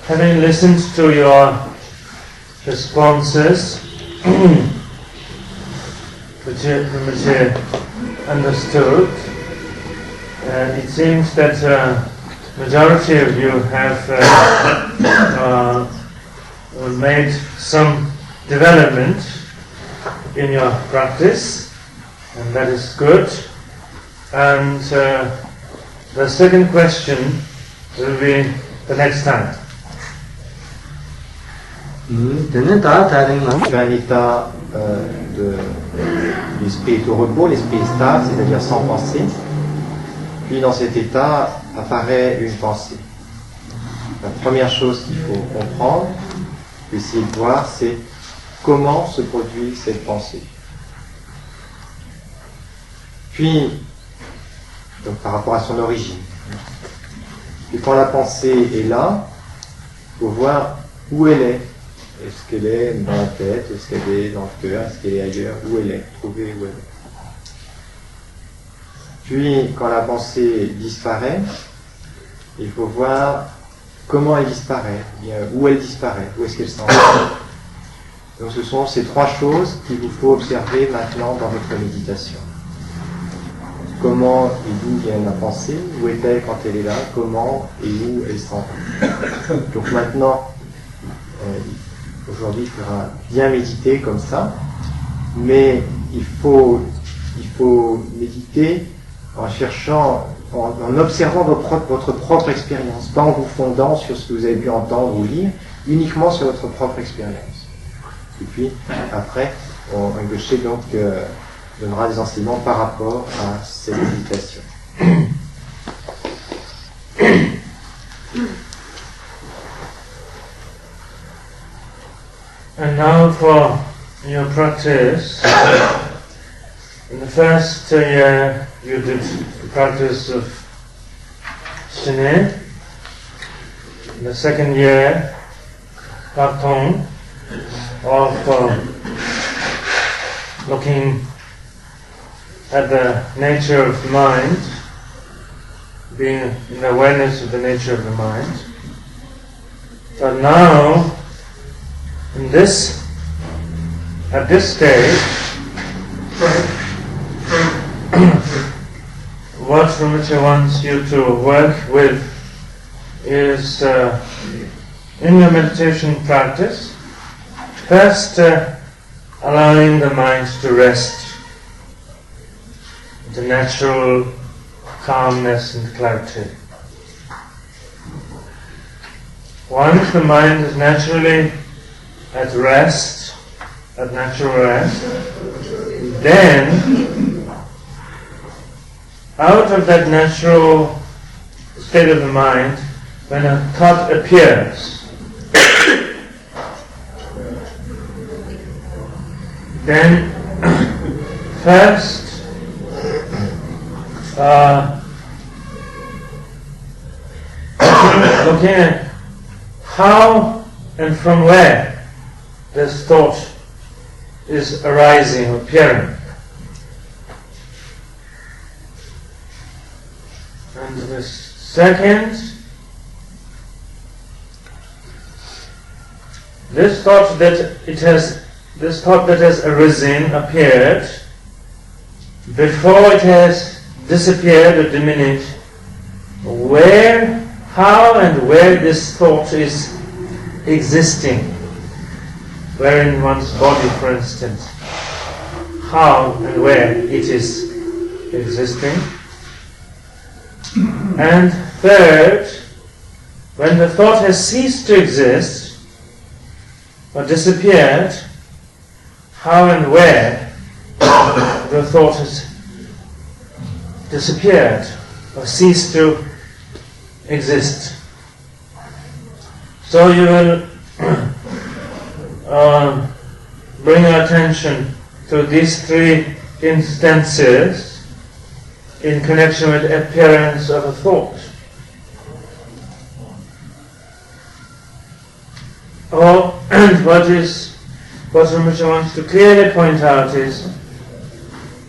having listened to your responses, which you understood, it seems that majority of you have made some development in your practice, and that is good. And the second question will be the next time. Tu as un état de l'esprit au repos, l'esprit stable, c'est-à-dire sans pensée. Puis dans cet état apparaît une pensée. La première chose qu'il faut comprendre, essayer de voir, c'est comment se produit cette pensée. Puis, donc par rapport à son origine. Et quand la pensée est là, il faut voir où elle est. Est-ce qu'elle est dans la tête? Est-ce qu'elle est dans le cœur? Est-ce qu'elle est ailleurs? Où elle est? Trouver où elle est. Puis, quand la pensée disparaît, il faut voir comment elle disparaît, bien, où elle disparaît, où est-ce qu'elle s'en va. Donc ce sont ces trois choses qu'il vous faut observer maintenant dans votre méditation. Comment et d'où vient la pensée, où est-elle quand elle est là, comment et où elle s'en va. Donc maintenant, aujourd'hui il faudra bien méditer comme ça, mais il faut méditer en cherchant, en observant votre propre expérience, pas en vous fondant sur ce que vous avez pu entendre ou lire, uniquement sur votre propre expérience. Et puis après, Rinpoche donc donnera des enseignements par rapport à cette méditation. And now for your practice. In the first year you did the practice of Shine. In the second year, Kartong, of looking at the nature of the mind, being in awareness of the nature of the mind. But now, at this stage, what Rinpoche wants you to work with is in your meditation practice, First, allowing the mind to rest, the natural calmness and clarity. Once the mind is naturally at rest, at natural rest, then out of that natural state of the mind, when a thought appears, then first looking at how and from where this thought is arising, appearing. And the second, this thought that has arisen, appeared, before it has disappeared or diminished, how and where this thought is existing, where in one's body, for instance, how and where it is existing. And third, when the thought has ceased to exist or disappeared, how and where the thought has disappeared or ceased to exist. So you will bring your attention to these three instances in connection with the appearance of a thought. And what Rinpoche wants to clearly point out is,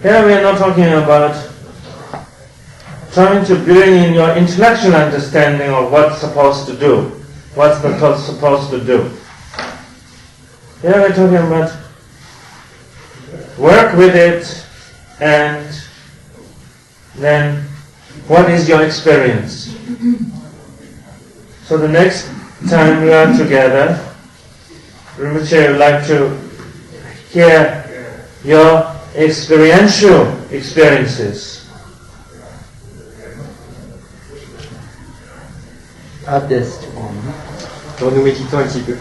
here we are not talking about trying to bring in your intellectual understanding of what's supposed to do, what's the thought supposed to do. Here we're talking about work with it, and then what is your experience? So the next time we are together, Rinpoche would like to hear your experiential experiences. At this one. Donc nous méditons un petit peu.